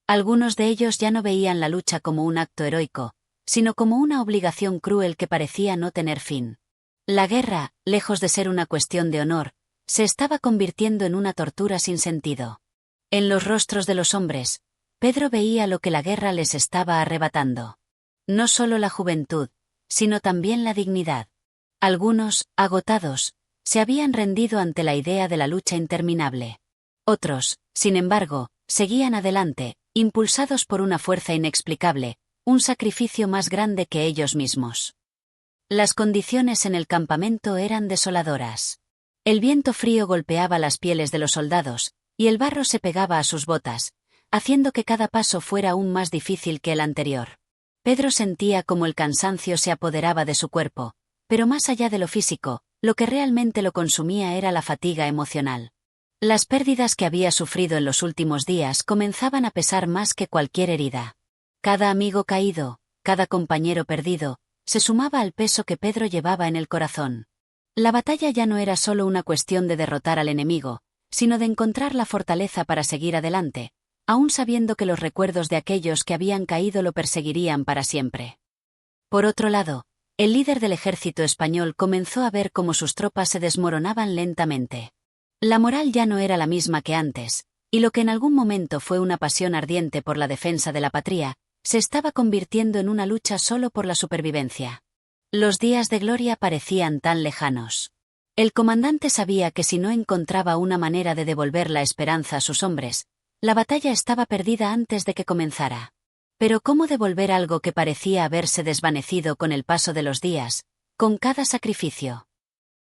Algunos de ellos ya no veían la lucha como un acto heroico, sino como una obligación cruel que parecía no tener fin. La guerra, lejos de ser una cuestión de honor, se estaba convirtiendo en una tortura sin sentido. En los rostros de los hombres, Pedro veía lo que la guerra les estaba arrebatando. No solo la juventud, sino también la dignidad. Algunos, agotados, se habían rendido ante la idea de la lucha interminable. Otros, sin embargo, seguían adelante, impulsados por una fuerza inexplicable, un sacrificio más grande que ellos mismos. Las condiciones en el campamento eran desoladoras. El viento frío golpeaba las pieles de los soldados, y el barro se pegaba a sus botas, haciendo que cada paso fuera aún más difícil que el anterior. Pedro sentía como el cansancio se apoderaba de su cuerpo, pero más allá de lo físico, lo que realmente lo consumía era la fatiga emocional. Las pérdidas que había sufrido en los últimos días comenzaban a pesar más que cualquier herida. Cada amigo caído, cada compañero perdido, se sumaba al peso que Pedro llevaba en el corazón. La batalla ya no era solo una cuestión de derrotar al enemigo, sino de encontrar la fortaleza para seguir adelante, aún sabiendo que los recuerdos de aquellos que habían caído lo perseguirían para siempre. Por otro lado, el líder del ejército español comenzó a ver cómo sus tropas se desmoronaban lentamente. La moral ya no era la misma que antes, y lo que en algún momento fue una pasión ardiente por la defensa de la patria, se estaba convirtiendo en una lucha solo por la supervivencia. Los días de gloria parecían tan lejanos. El comandante sabía que si no encontraba una manera de devolver la esperanza a sus hombres, la batalla estaba perdida antes de que comenzara. Pero ¿cómo devolver algo que parecía haberse desvanecido con el paso de los días, con cada sacrificio?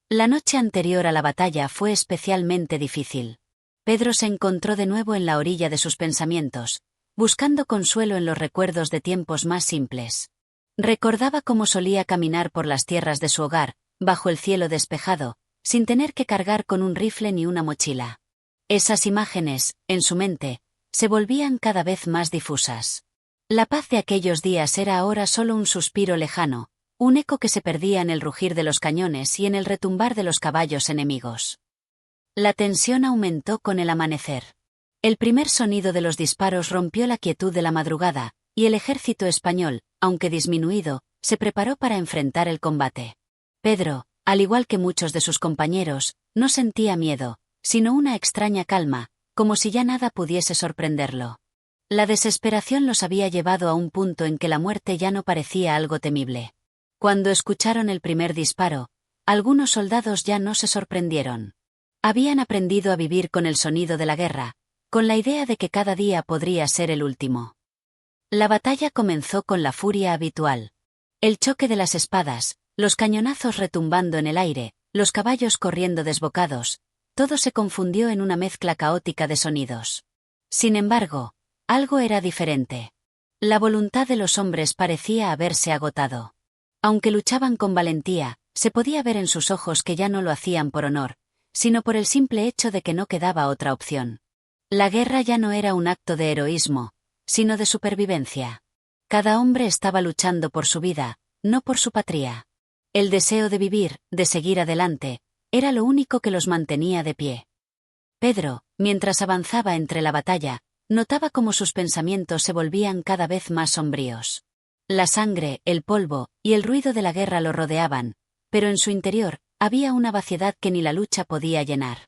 La noche anterior a la batalla fue especialmente difícil. Pedro se encontró de nuevo en la orilla de sus pensamientos, buscando consuelo en los recuerdos de tiempos más simples. Recordaba cómo solía caminar por las tierras de su hogar, bajo el cielo despejado, sin tener que cargar con un rifle ni una mochila. Esas imágenes, en su mente, se volvían cada vez más difusas. La paz de aquellos días era ahora solo un suspiro lejano, un eco que se perdía en el rugir de los cañones y en el retumbar de los caballos enemigos. La tensión aumentó con el amanecer. El primer sonido de los disparos rompió la quietud de la madrugada, y el ejército español, aunque disminuido, se preparó para enfrentar el combate. Pedro, al igual que muchos de sus compañeros, no sentía miedo, sino una extraña calma, como si ya nada pudiese sorprenderlo. La desesperación los había llevado a un punto en que la muerte ya no parecía algo temible. Cuando escucharon el primer disparo, algunos soldados ya no se sorprendieron. Habían aprendido a vivir con el sonido de la guerra, con la idea de que cada día podría ser el último. La batalla comenzó con la furia habitual. El choque de las espadas, los cañonazos retumbando en el aire, los caballos corriendo desbocados, todo se confundió en una mezcla caótica de sonidos. Sin embargo, algo era diferente. La voluntad de los hombres parecía haberse agotado. Aunque luchaban con valentía, se podía ver en sus ojos que ya no lo hacían por honor, sino por el simple hecho de que no quedaba otra opción. La guerra ya no era un acto de heroísmo, sino de supervivencia. Cada hombre estaba luchando por su vida, no por su patria. El deseo de vivir, de seguir adelante, era lo único que los mantenía de pie. Pedro, mientras avanzaba entre la batalla, notaba cómo sus pensamientos se volvían cada vez más sombríos. La sangre, el polvo y el ruido de la guerra lo rodeaban, pero en su interior había una vaciedad que ni la lucha podía llenar.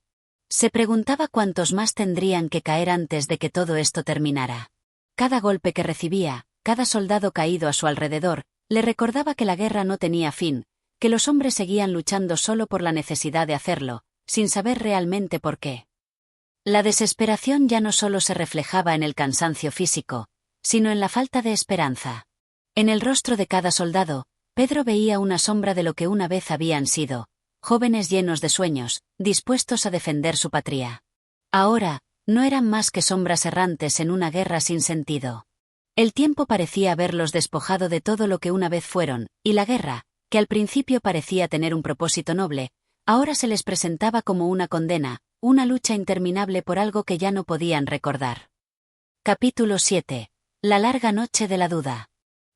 Se preguntaba cuántos más tendrían que caer antes de que todo esto terminara. Cada golpe que recibía, cada soldado caído a su alrededor, le recordaba que la guerra no tenía fin, que los hombres seguían luchando solo por la necesidad de hacerlo, sin saber realmente por qué. La desesperación ya no solo se reflejaba en el cansancio físico, sino en la falta de esperanza. En el rostro de cada soldado, Pedro veía una sombra de lo que una vez habían sido, jóvenes llenos de sueños, dispuestos a defender su patria. Ahora, no eran más que sombras errantes en una guerra sin sentido. El tiempo parecía haberlos despojado de todo lo que una vez fueron, y la guerra, que al principio parecía tener un propósito noble, ahora se les presentaba como una condena, una lucha interminable por algo que ya no podían recordar. Capítulo 7. La larga noche de la duda.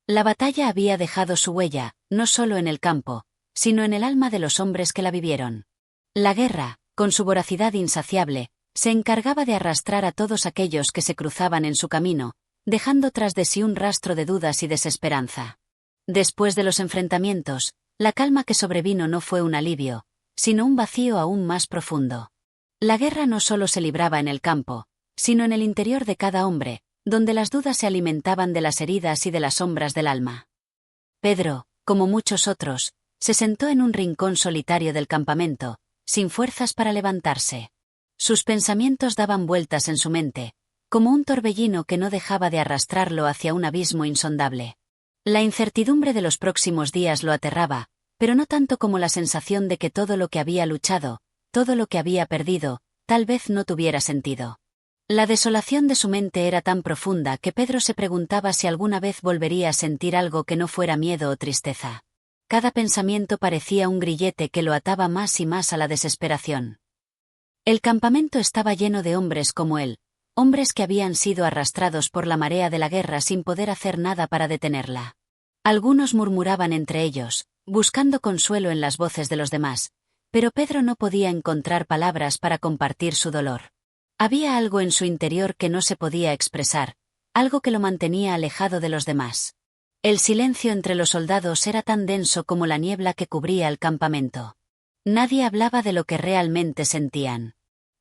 La batalla había dejado su huella, no solo en el campo, sino en el alma de los hombres que la vivieron. La guerra, con su voracidad insaciable, se encargaba de arrastrar a todos aquellos que se cruzaban en su camino, dejando tras de sí un rastro de dudas y desesperanza. Después de los enfrentamientos, la calma que sobrevino no fue un alivio, sino un vacío aún más profundo. La guerra no solo se libraba en el campo, sino en el interior de cada hombre, donde las dudas se alimentaban de las heridas y de las sombras del alma. Pedro, como muchos otros, se sentó en un rincón solitario del campamento, sin fuerzas para levantarse. Sus pensamientos daban vueltas en su mente, como un torbellino que no dejaba de arrastrarlo hacia un abismo insondable. La incertidumbre de los próximos días lo aterraba, pero no tanto como la sensación de que todo lo que había luchado, todo lo que había perdido, tal vez no tuviera sentido. La desolación de su mente era tan profunda que Pedro se preguntaba si alguna vez volvería a sentir algo que no fuera miedo o tristeza. Cada pensamiento parecía un grillete que lo ataba más y más a la desesperación. El campamento estaba lleno de hombres como él, hombres que habían sido arrastrados por la marea de la guerra sin poder hacer nada para detenerla. Algunos murmuraban entre ellos, buscando consuelo en las voces de los demás, pero Pedro no podía encontrar palabras para compartir su dolor. Había algo en su interior que no se podía expresar, algo que lo mantenía alejado de los demás. El silencio entre los soldados era tan denso como la niebla que cubría el campamento. Nadie hablaba de lo que realmente sentían.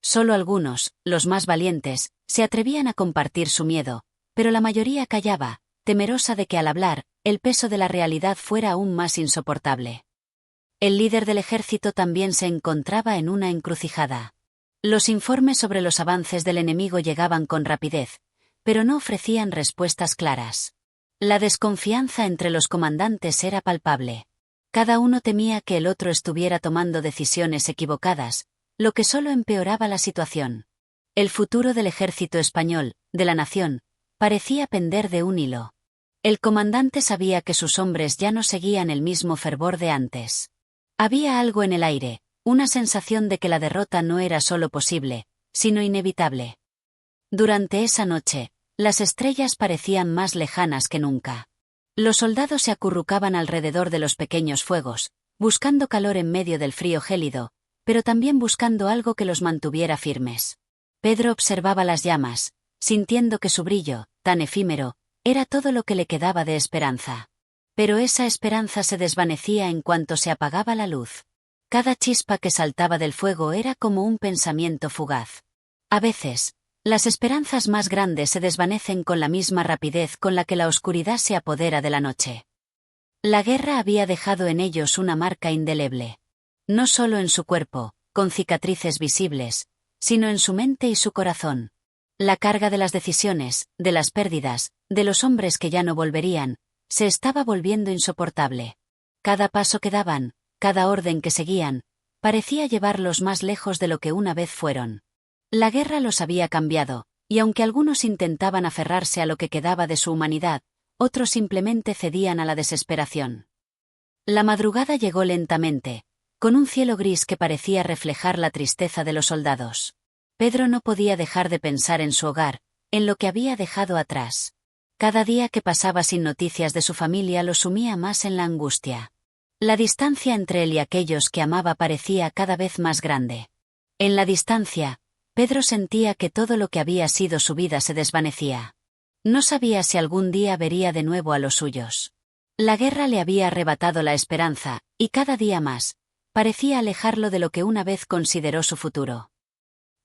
Solo algunos, los más valientes, se atrevían a compartir su miedo, pero la mayoría callaba, temerosa de que al hablar, el peso de la realidad fuera aún más insoportable. El líder del ejército también se encontraba en una encrucijada. Los informes sobre los avances del enemigo llegaban con rapidez, pero no ofrecían respuestas claras. La desconfianza entre los comandantes era palpable. Cada uno temía que el otro estuviera tomando decisiones equivocadas, lo que solo empeoraba la situación. El futuro del ejército español, de la nación, parecía pender de un hilo. El comandante sabía que sus hombres ya no seguían el mismo fervor de antes. Había algo en el aire, una sensación de que la derrota no era solo posible, sino inevitable. Durante esa noche, las estrellas parecían más lejanas que nunca. Los soldados se acurrucaban alrededor de los pequeños fuegos, buscando calor en medio del frío gélido, pero también buscando algo que los mantuviera firmes. Pedro observaba las llamas, sintiendo que su brillo, tan efímero, era todo lo que le quedaba de esperanza. Pero esa esperanza se desvanecía en cuanto se apagaba la luz. Cada chispa que saltaba del fuego era como un pensamiento fugaz. A veces, las esperanzas más grandes se desvanecen con la misma rapidez con la que la oscuridad se apodera de la noche. La guerra había dejado en ellos una marca indeleble. No solo en su cuerpo, con cicatrices visibles, sino en su mente y su corazón. La carga de las decisiones, de las pérdidas, de los hombres que ya no volverían, se estaba volviendo insoportable. Cada paso que daban, cada orden que seguían, parecía llevarlos más lejos de lo que una vez fueron. La guerra los había cambiado, y aunque algunos intentaban aferrarse a lo que quedaba de su humanidad, otros simplemente cedían a la desesperación. La madrugada llegó lentamente, con un cielo gris que parecía reflejar la tristeza de los soldados. Pedro no podía dejar de pensar en su hogar, en lo que había dejado atrás. Cada día que pasaba sin noticias de su familia lo sumía más en la angustia. La distancia entre él y aquellos que amaba parecía cada vez más grande. En la distancia, Pedro sentía que todo lo que había sido su vida se desvanecía. No sabía si algún día vería de nuevo a los suyos. La guerra le había arrebatado la esperanza, y cada día más, parecía alejarlo de lo que una vez consideró su futuro.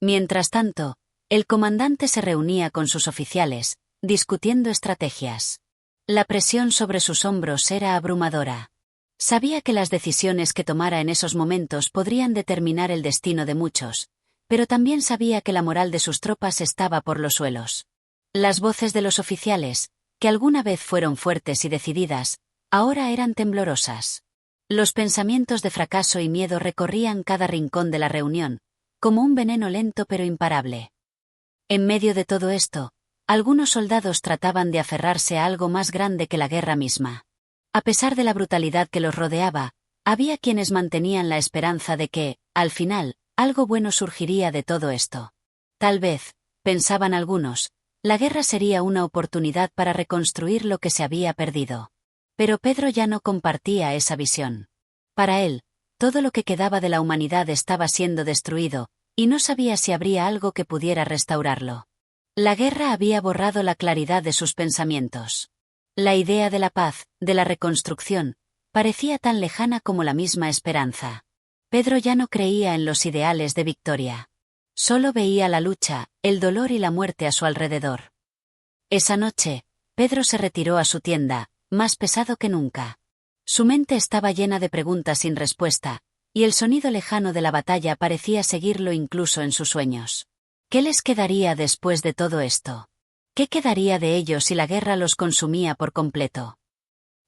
Mientras tanto, el comandante se reunía con sus oficiales, discutiendo estrategias. La presión sobre sus hombros era abrumadora. Sabía que las decisiones que tomara en esos momentos podrían determinar el destino de muchos, pero también sabía que la moral de sus tropas estaba por los suelos. Las voces de los oficiales, que alguna vez fueron fuertes y decididas, ahora eran temblorosas. Los pensamientos de fracaso y miedo recorrían cada rincón de la reunión, como un veneno lento pero imparable. En medio de todo esto, algunos soldados trataban de aferrarse a algo más grande que la guerra misma. A pesar de la brutalidad que los rodeaba, había quienes mantenían la esperanza de que, al final, algo bueno surgiría de todo esto. Tal vez, pensaban algunos, la guerra sería una oportunidad para reconstruir lo que se había perdido. Pero Pedro ya no compartía esa visión. Para él, todo lo que quedaba de la humanidad estaba siendo destruido, y no sabía si habría algo que pudiera restaurarlo. La guerra había borrado la claridad de sus pensamientos. La idea de la paz, de la reconstrucción, parecía tan lejana como la misma esperanza. Pedro ya no creía en los ideales de victoria. Solo veía la lucha, el dolor y la muerte a su alrededor. Esa noche, Pedro se retiró a su tienda, más pesado que nunca. Su mente estaba llena de preguntas sin respuesta, y el sonido lejano de la batalla parecía seguirlo incluso en sus sueños. ¿Qué les quedaría después de todo esto? ¿Qué quedaría de ellos si la guerra los consumía por completo?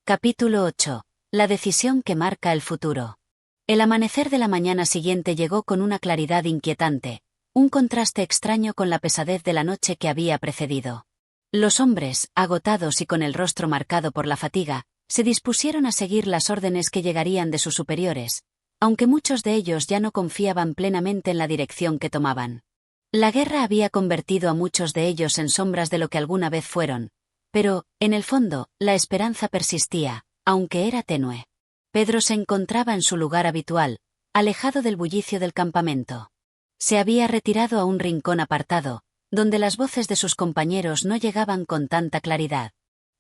Capítulo 8. La decisión que marca el futuro. El amanecer de la mañana siguiente llegó con una claridad inquietante, un contraste extraño con la pesadez de la noche que había precedido. Los hombres, agotados y con el rostro marcado por la fatiga, se dispusieron a seguir las órdenes que llegarían de sus superiores, aunque muchos de ellos ya no confiaban plenamente en la dirección que tomaban. La guerra había convertido a muchos de ellos en sombras de lo que alguna vez fueron, pero, en el fondo, la esperanza persistía, aunque era tenue. Pedro se encontraba en su lugar habitual, alejado del bullicio del campamento. Se había retirado a un rincón apartado, donde las voces de sus compañeros no llegaban con tanta claridad.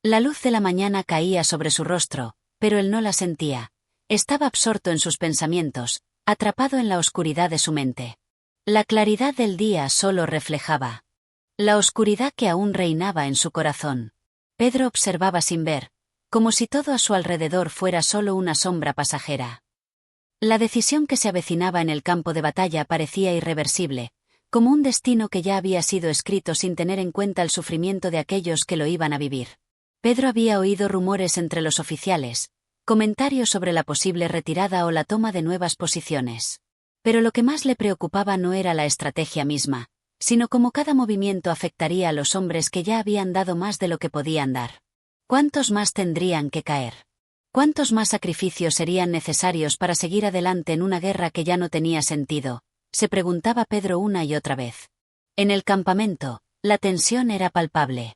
La luz de la mañana caía sobre su rostro, pero él no la sentía. Estaba absorto en sus pensamientos, atrapado en la oscuridad de su mente. La claridad del día solo reflejaba la oscuridad que aún reinaba en su corazón. Pedro observaba sin ver, como si todo a su alrededor fuera solo una sombra pasajera. La decisión que se avecinaba en el campo de batalla parecía irreversible, como un destino que ya había sido escrito sin tener en cuenta el sufrimiento de aquellos que lo iban a vivir. Pedro había oído rumores entre los oficiales, comentarios sobre la posible retirada o la toma de nuevas posiciones. Pero lo que más le preocupaba no era la estrategia misma, sino cómo cada movimiento afectaría a los hombres que ya habían dado más de lo que podían dar. ¿Cuántos más tendrían que caer? ¿Cuántos más sacrificios serían necesarios para seguir adelante en una guerra que ya no tenía sentido? Se preguntaba Pedro una y otra vez. En el campamento, la tensión era palpable.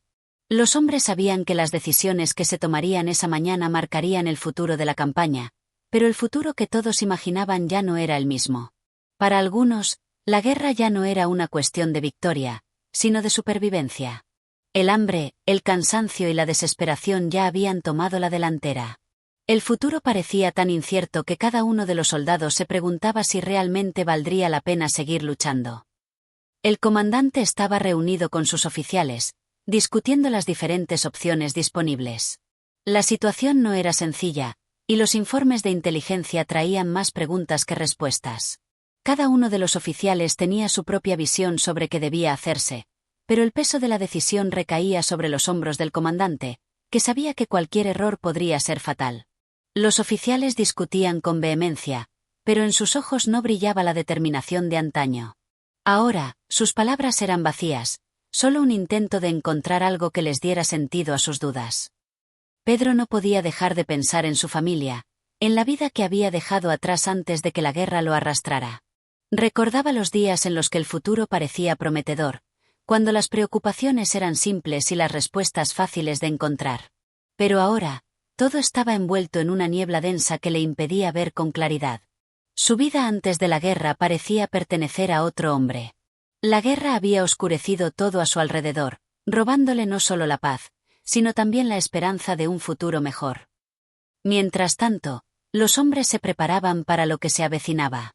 Los hombres sabían que las decisiones que se tomarían esa mañana marcarían el futuro de la campaña, pero el futuro que todos imaginaban ya no era el mismo. Para algunos, la guerra ya no era una cuestión de victoria, sino de supervivencia. El hambre, el cansancio y la desesperación ya habían tomado la delantera. El futuro parecía tan incierto que cada uno de los soldados se preguntaba si realmente valdría la pena seguir luchando. El comandante estaba reunido con sus oficiales, discutiendo las diferentes opciones disponibles. La situación no era sencilla, y los informes de inteligencia traían más preguntas que respuestas. Cada uno de los oficiales tenía su propia visión sobre qué debía hacerse, pero el peso de la decisión recaía sobre los hombros del comandante, que sabía que cualquier error podría ser fatal. Los oficiales discutían con vehemencia, pero en sus ojos no brillaba la determinación de antaño. Ahora, sus palabras eran vacías, solo un intento de encontrar algo que les diera sentido a sus dudas. Pedro no podía dejar de pensar en su familia, en la vida que había dejado atrás antes de que la guerra lo arrastrara. Recordaba los días en los que el futuro parecía prometedor, cuando las preocupaciones eran simples y las respuestas fáciles de encontrar. Pero ahora, todo estaba envuelto en una niebla densa que le impedía ver con claridad. Su vida antes de la guerra parecía pertenecer a otro hombre. La guerra había oscurecido todo a su alrededor, robándole no solo la paz, sino también la esperanza de un futuro mejor. Mientras tanto, los hombres se preparaban para lo que se avecinaba.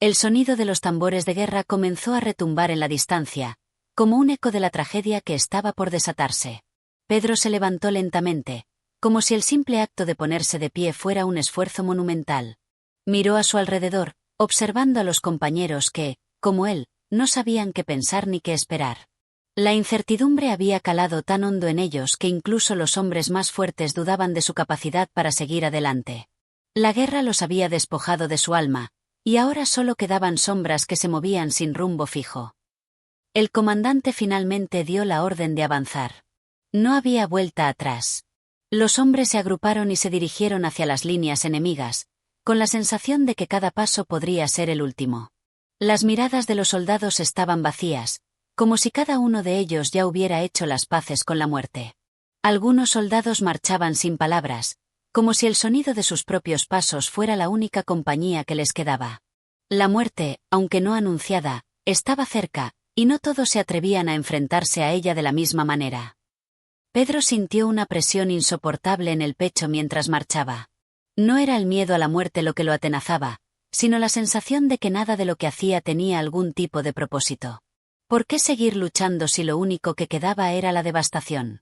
El sonido de los tambores de guerra comenzó a retumbar en la distancia, como un eco de la tragedia que estaba por desatarse. Pedro se levantó lentamente, como si el simple acto de ponerse de pie fuera un esfuerzo monumental. Miró a su alrededor, observando a los compañeros que, como él, no sabían qué pensar ni qué esperar. La incertidumbre había calado tan hondo en ellos que incluso los hombres más fuertes dudaban de su capacidad para seguir adelante. La guerra los había despojado de su alma, y ahora solo quedaban sombras que se movían sin rumbo fijo. El comandante finalmente dio la orden de avanzar. No había vuelta atrás. Los hombres se agruparon y se dirigieron hacia las líneas enemigas, con la sensación de que cada paso podría ser el último. Las miradas de los soldados estaban vacías, como si cada uno de ellos ya hubiera hecho las paces con la muerte. Algunos soldados marchaban sin palabras, como si el sonido de sus propios pasos fuera la única compañía que les quedaba. La muerte, aunque no anunciada, estaba cerca, y no todos se atrevían a enfrentarse a ella de la misma manera. Pedro sintió una presión insoportable en el pecho mientras marchaba. No era el miedo a la muerte lo que lo atenazaba, sino la sensación de que nada de lo que hacía tenía algún tipo de propósito. ¿Por qué seguir luchando si lo único que quedaba era la devastación?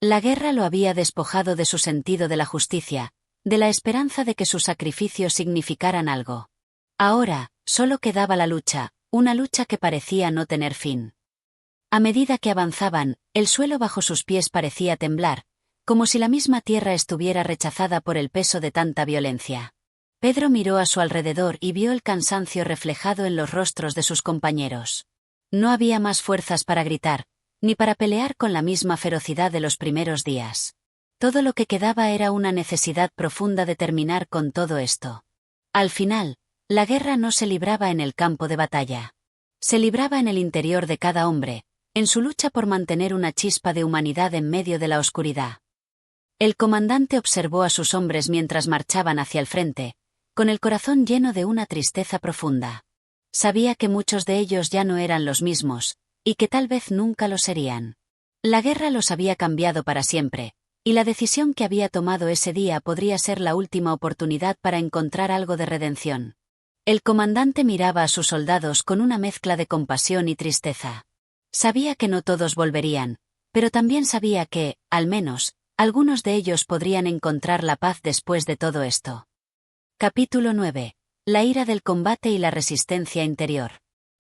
La guerra lo había despojado de su sentido de la justicia, de la esperanza de que sus sacrificios significaran algo. Ahora, solo quedaba la lucha, una lucha que parecía no tener fin. A medida que avanzaban, el suelo bajo sus pies parecía temblar, como si la misma tierra estuviera rechazada por el peso de tanta violencia. Pedro miró a su alrededor y vio el cansancio reflejado en los rostros de sus compañeros. No había más fuerzas para gritar, ni para pelear con la misma ferocidad de los primeros días. Todo lo que quedaba era una necesidad profunda de terminar con todo esto. Al final, la guerra no se libraba en el campo de batalla. Se libraba en el interior de cada hombre, en su lucha por mantener una chispa de humanidad en medio de la oscuridad. El comandante observó a sus hombres mientras marchaban hacia el frente, con el corazón lleno de una tristeza profunda. Sabía que muchos de ellos ya no eran los mismos, y que tal vez nunca lo serían. La guerra los había cambiado para siempre, y la decisión que había tomado ese día podría ser la última oportunidad para encontrar algo de redención. El comandante miraba a sus soldados con una mezcla de compasión y tristeza. Sabía que no todos volverían, pero también sabía que, al menos, algunos de ellos podrían encontrar la paz después de todo esto. Capítulo 9. La ira del combate y la resistencia interior.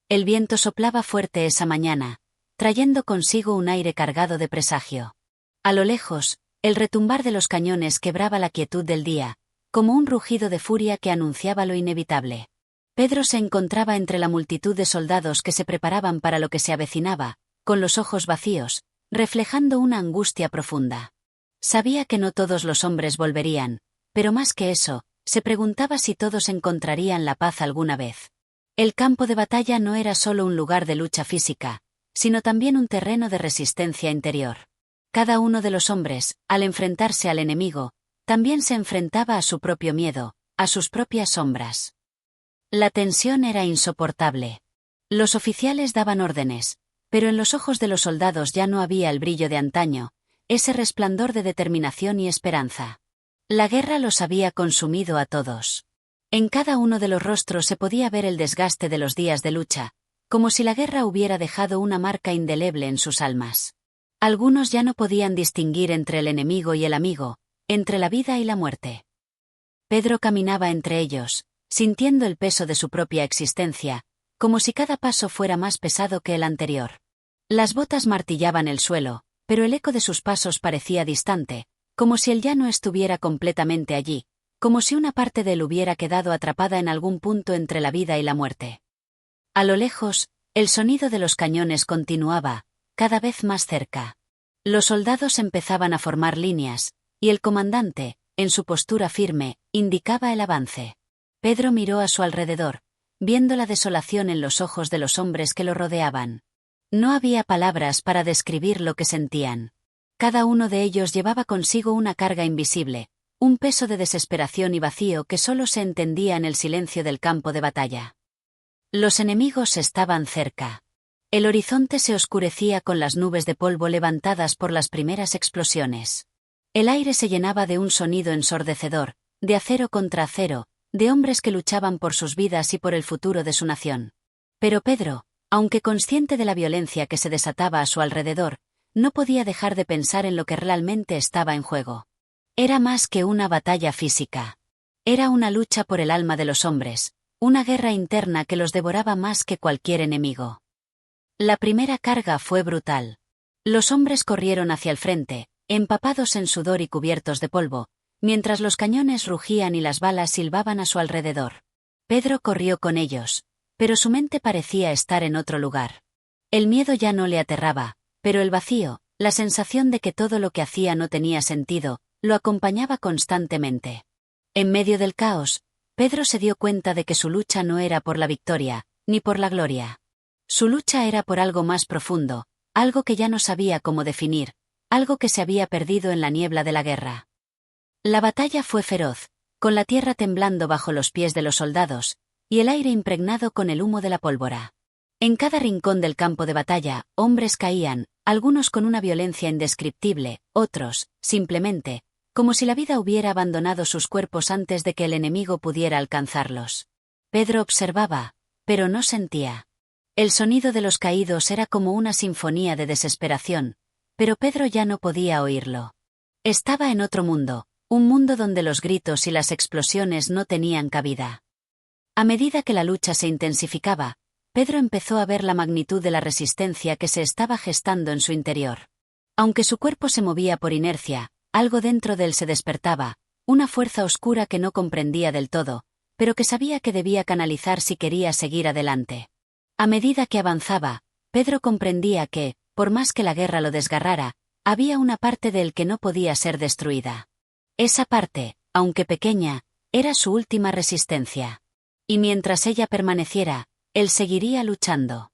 El viento soplaba fuerte esa mañana, trayendo consigo un aire cargado de presagio. A lo lejos, el retumbar de los cañones quebraba la quietud del día, como un rugido de furia que anunciaba lo inevitable. Pedro se encontraba entre la multitud de soldados que se preparaban para lo que se avecinaba, con los ojos vacíos, reflejando una angustia profunda. Sabía que no todos los hombres volverían, pero más que eso, se preguntaba si todos encontrarían la paz alguna vez. El campo de batalla no era solo un lugar de lucha física, sino también un terreno de resistencia interior. Cada uno de los hombres, al enfrentarse al enemigo, también se enfrentaba a su propio miedo, a sus propias sombras. La tensión era insoportable. Los oficiales daban órdenes, pero en los ojos de los soldados ya no había el brillo de antaño, ese resplandor de determinación y esperanza. La guerra los había consumido a todos. En cada uno de los rostros se podía ver el desgaste de los días de lucha, como si la guerra hubiera dejado una marca indeleble en sus almas. Algunos ya no podían distinguir entre el enemigo y el amigo, entre la vida y la muerte. Pedro caminaba entre ellos, sintiendo el peso de su propia existencia, como si cada paso fuera más pesado que el anterior. Las botas martillaban el suelo, pero el eco de sus pasos parecía distante, como si él ya no estuviera completamente allí, como si una parte de él hubiera quedado atrapada en algún punto entre la vida y la muerte. A lo lejos, el sonido de los cañones continuaba, cada vez más cerca. Los soldados empezaban a formar líneas, y el comandante, en su postura firme, indicaba el avance. Pedro miró a su alrededor, viendo la desolación en los ojos de los hombres que lo rodeaban. No había palabras para describir lo que sentían. Cada uno de ellos llevaba consigo una carga invisible, un peso de desesperación y vacío que solo se entendía en el silencio del campo de batalla. Los enemigos estaban cerca. El horizonte se oscurecía con las nubes de polvo levantadas por las primeras explosiones. El aire se llenaba de un sonido ensordecedor, de acero contra acero, de hombres que luchaban por sus vidas y por el futuro de su nación. Pero Pedro, aunque consciente de la violencia que se desataba a su alrededor, no podía dejar de pensar en lo que realmente estaba en juego. Era más que una batalla física. Era una lucha por el alma de los hombres, una guerra interna que los devoraba más que cualquier enemigo. La primera carga fue brutal. Los hombres corrieron hacia el frente, empapados en sudor y cubiertos de polvo, mientras los cañones rugían y las balas silbaban a su alrededor. Pedro corrió con ellos, pero su mente parecía estar en otro lugar. El miedo ya no le aterraba, pero el vacío, la sensación de que todo lo que hacía no tenía sentido, lo acompañaba constantemente. En medio del caos, Pedro se dio cuenta de que su lucha no era por la victoria, ni por la gloria. Su lucha era por algo más profundo, algo que ya no sabía cómo definir, algo que se había perdido en la niebla de la guerra. La batalla fue feroz, con la tierra temblando bajo los pies de los soldados, y el aire impregnado con el humo de la pólvora. En cada rincón del campo de batalla, hombres caían, algunos con una violencia indescriptible, otros, simplemente, como si la vida hubiera abandonado sus cuerpos antes de que el enemigo pudiera alcanzarlos. Pedro observaba, pero no sentía. El sonido de los caídos era como una sinfonía de desesperación, pero Pedro ya no podía oírlo. Estaba en otro mundo, un mundo donde los gritos y las explosiones no tenían cabida. A medida que la lucha se intensificaba, Pedro empezó a ver la magnitud de la resistencia que se estaba gestando en su interior. Aunque su cuerpo se movía por inercia, algo dentro de él se despertaba, una fuerza oscura que no comprendía del todo, pero que sabía que debía canalizar si quería seguir adelante. A medida que avanzaba, Pedro comprendía que, por más que la guerra lo desgarrara, había una parte de él que no podía ser destruida. Esa parte, aunque pequeña, era su última resistencia. Y mientras ella permaneciera, él seguiría luchando.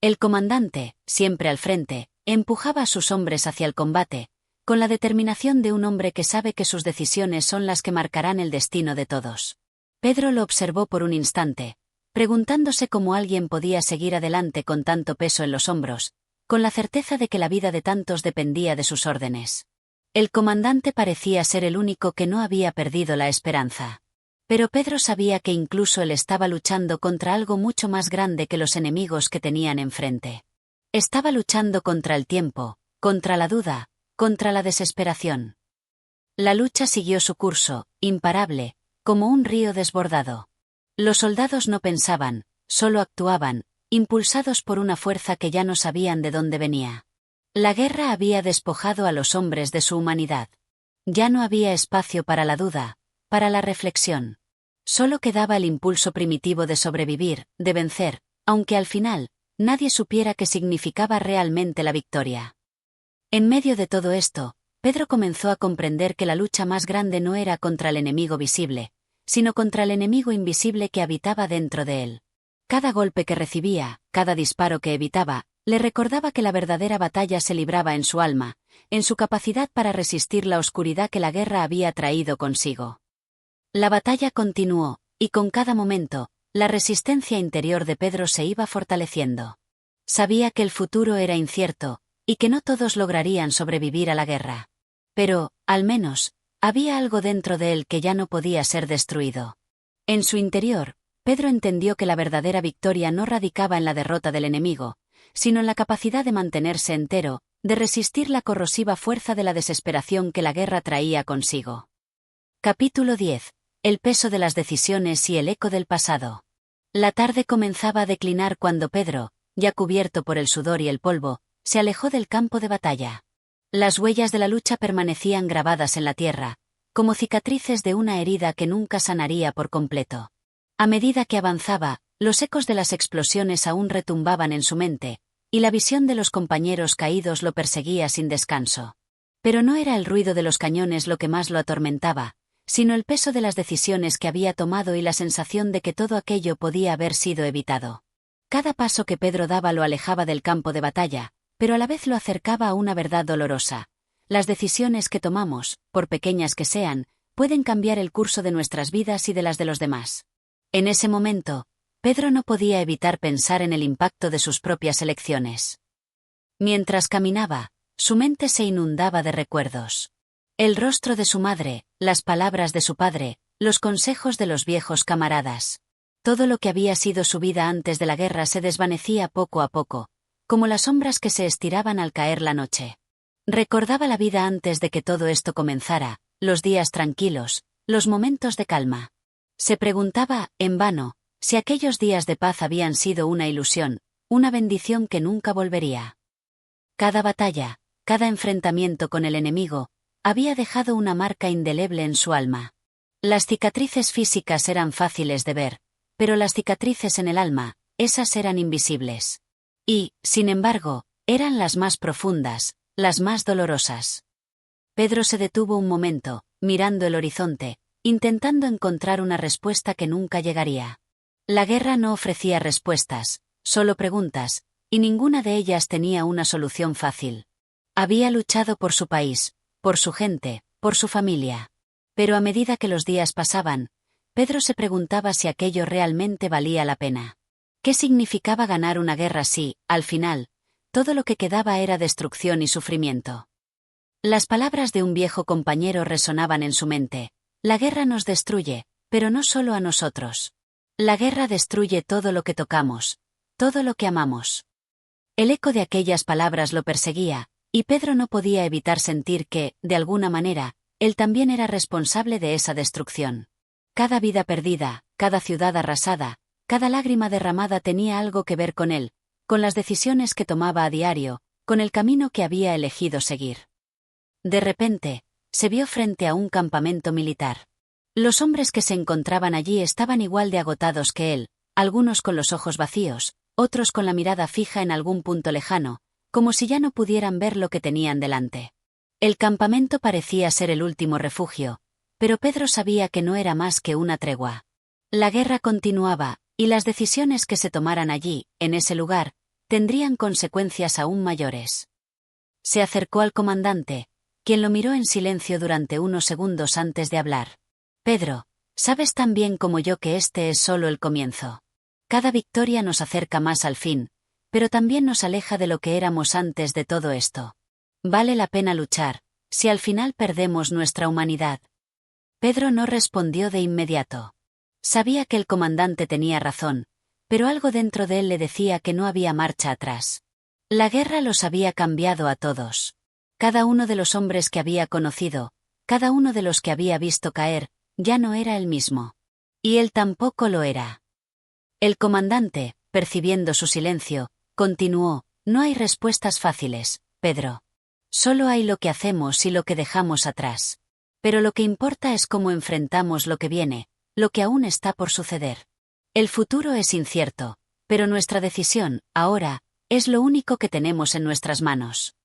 El comandante, siempre al frente, empujaba a sus hombres hacia el combate, con la determinación de un hombre que sabe que sus decisiones son las que marcarán el destino de todos. Pedro lo observó por un instante, preguntándose cómo alguien podía seguir adelante con tanto peso en los hombros, con la certeza de que la vida de tantos dependía de sus órdenes. El comandante parecía ser el único que no había perdido la esperanza. Pero Pedro sabía que incluso él estaba luchando contra algo mucho más grande que los enemigos que tenían enfrente. Estaba luchando contra el tiempo, contra la duda, contra la desesperación. La lucha siguió su curso, imparable, como un río desbordado. Los soldados no pensaban, solo actuaban, impulsados por una fuerza que ya no sabían de dónde venía. La guerra había despojado a los hombres de su humanidad. Ya no había espacio para la duda, para la reflexión. Solo quedaba el impulso primitivo de sobrevivir, de vencer, aunque al final, nadie supiera qué significaba realmente la victoria. En medio de todo esto, Pedro comenzó a comprender que la lucha más grande no era contra el enemigo visible, sino contra el enemigo invisible que habitaba dentro de él. Cada golpe que recibía, cada disparo que evitaba, le recordaba que la verdadera batalla se libraba en su alma, en su capacidad para resistir la oscuridad que la guerra había traído consigo. La batalla continuó, y con cada momento, la resistencia interior de Pedro se iba fortaleciendo. Sabía que el futuro era incierto, y que no todos lograrían sobrevivir a la guerra. Pero, al menos, había algo dentro de él que ya no podía ser destruido. En su interior, Pedro entendió que la verdadera victoria no radicaba en la derrota del enemigo, sino en la capacidad de mantenerse entero, de resistir la corrosiva fuerza de la desesperación que la guerra traía consigo. Capítulo 10. El peso de las decisiones y el eco del pasado. La tarde comenzaba a declinar cuando Pedro, ya cubierto por el sudor y el polvo, se alejó del campo de batalla. Las huellas de la lucha permanecían grabadas en la tierra, como cicatrices de una herida que nunca sanaría por completo. A medida que avanzaba, los ecos de las explosiones aún retumbaban en su mente, y la visión de los compañeros caídos lo perseguía sin descanso. Pero no era el ruido de los cañones lo que más lo atormentaba, sino el peso de las decisiones que había tomado y la sensación de que todo aquello podía haber sido evitado. Cada paso que Pedro daba lo alejaba del campo de batalla, pero a la vez lo acercaba a una verdad dolorosa. Las decisiones que tomamos, por pequeñas que sean, pueden cambiar el curso de nuestras vidas y de las de los demás. En ese momento, Pedro no podía evitar pensar en el impacto de sus propias elecciones. Mientras caminaba, su mente se inundaba de recuerdos. El rostro de su madre, las palabras de su padre, los consejos de los viejos camaradas. Todo lo que había sido su vida antes de la guerra se desvanecía poco a poco, como las sombras que se estiraban al caer la noche. Recordaba la vida antes de que todo esto comenzara, los días tranquilos, los momentos de calma. Se preguntaba, en vano, si aquellos días de paz habían sido una ilusión, una bendición que nunca volvería. Cada batalla, cada enfrentamiento con el enemigo, había dejado una marca indeleble en su alma. Las cicatrices físicas eran fáciles de ver, pero las cicatrices en el alma, esas eran invisibles. Y, sin embargo, eran las más profundas, las más dolorosas. Pedro se detuvo un momento, mirando el horizonte, intentando encontrar una respuesta que nunca llegaría. La guerra no ofrecía respuestas, solo preguntas, y ninguna de ellas tenía una solución fácil. Había luchado por su país, por su gente, por su familia. Pero a medida que los días pasaban, Pedro se preguntaba si aquello realmente valía la pena. ¿Qué significaba ganar una guerra si, al final, todo lo que quedaba era destrucción y sufrimiento? Las palabras de un viejo compañero resonaban en su mente. La guerra nos destruye, pero no solo a nosotros. La guerra destruye todo lo que tocamos, todo lo que amamos. El eco de aquellas palabras lo perseguía, y Pedro no podía evitar sentir que, de alguna manera, él también era responsable de esa destrucción. Cada vida perdida, cada ciudad arrasada, cada lágrima derramada tenía algo que ver con él, con las decisiones que tomaba a diario, con el camino que había elegido seguir. De repente, se vio frente a un campamento militar. Los hombres que se encontraban allí estaban igual de agotados que él, algunos con los ojos vacíos, otros con la mirada fija en algún punto lejano, como si ya no pudieran ver lo que tenían delante. El campamento parecía ser el último refugio, pero Pedro sabía que no era más que una tregua. La guerra continuaba, y las decisiones que se tomaran allí, en ese lugar, tendrían consecuencias aún mayores. Se acercó al comandante, quien lo miró en silencio durante unos segundos antes de hablar. Pedro, sabes tan bien como yo que este es solo el comienzo. Cada victoria nos acerca más al fin, pero también nos aleja de lo que éramos antes de todo esto. Vale la pena luchar, si al final perdemos nuestra humanidad. Pedro no respondió de inmediato. Sabía que el comandante tenía razón, pero algo dentro de él le decía que no había marcha atrás. La guerra los había cambiado a todos. Cada uno de los hombres que había conocido, cada uno de los que había visto caer, ya no era el mismo. Y él tampoco lo era. El comandante, percibiendo su silencio, continuó: no hay respuestas fáciles, Pedro. Solo hay lo que hacemos y lo que dejamos atrás. Pero lo que importa es cómo enfrentamos lo que viene, lo que aún está por suceder. El futuro es incierto, pero nuestra decisión, ahora, es lo único que tenemos en nuestras manos.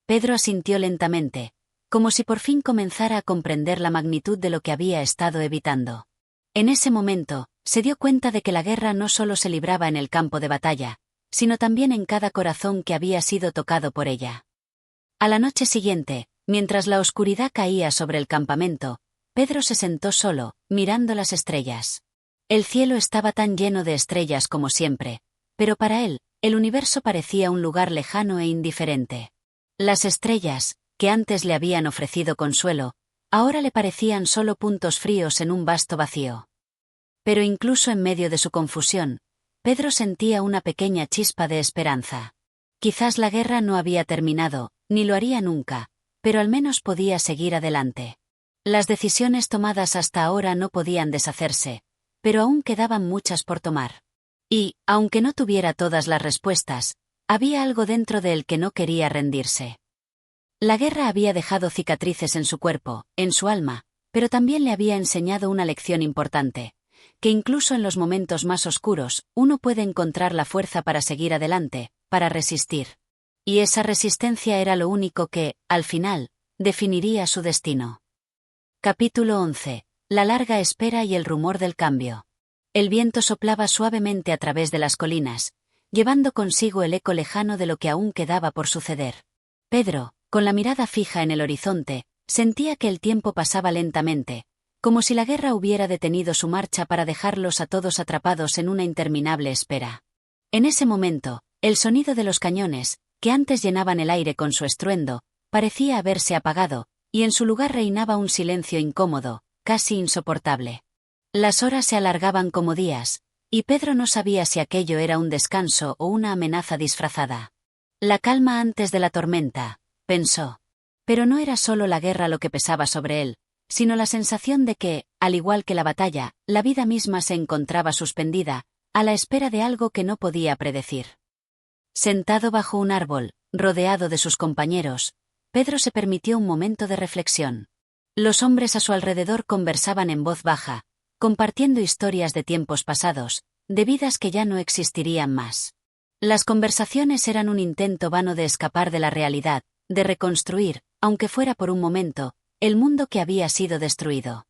Pedro asintió lentamente, como si por fin comenzara a comprender la magnitud de lo que había estado evitando. En ese momento, se dio cuenta de que la guerra no solo se libraba en el campo de batalla, sino también en cada corazón que había sido tocado por ella. A la noche siguiente, mientras la oscuridad caía sobre el campamento, Pedro se sentó solo, mirando las estrellas. El cielo estaba tan lleno de estrellas como siempre, pero para él, el universo parecía un lugar lejano e indiferente. Las estrellas, que antes le habían ofrecido consuelo, ahora le parecían solo puntos fríos en un vasto vacío. Pero incluso en medio de su confusión, Pedro sentía una pequeña chispa de esperanza. Quizás la guerra no había terminado, ni lo haría nunca, pero al menos podía seguir adelante. Las decisiones tomadas hasta ahora no podían deshacerse, pero aún quedaban muchas por tomar. Y, aunque no tuviera todas las respuestas, había algo dentro de él que no quería rendirse. La guerra había dejado cicatrices en su cuerpo, en su alma, pero también le había enseñado una lección importante, que incluso en los momentos más oscuros, uno puede encontrar la fuerza para seguir adelante, para resistir. Y esa resistencia era lo único que, al final, definiría su destino. Capítulo 11. La larga espera y el rumor del cambio. El viento soplaba suavemente a través de las colinas, llevando consigo el eco lejano de lo que aún quedaba por suceder. Pedro, con la mirada fija en el horizonte, sentía que el tiempo pasaba lentamente, como si la guerra hubiera detenido su marcha para dejarlos a todos atrapados en una interminable espera. En ese momento, el sonido de los cañones, que antes llenaban el aire con su estruendo, parecía haberse apagado, y en su lugar reinaba un silencio incómodo, casi insoportable. Las horas se alargaban como días, y Pedro no sabía si aquello era un descanso o una amenaza disfrazada. La calma antes de la tormenta, pensó. Pero no era solo la guerra lo que pesaba sobre él, sino la sensación de que, al igual que la batalla, la vida misma se encontraba suspendida, a la espera de algo que no podía predecir. Sentado bajo un árbol, rodeado de sus compañeros, Pedro se permitió un momento de reflexión. Los hombres a su alrededor conversaban en voz baja, compartiendo historias de tiempos pasados, de vidas que ya no existirían más. Las conversaciones eran un intento vano de escapar de la realidad, de reconstruir, aunque fuera por un momento, el mundo que había sido destruido.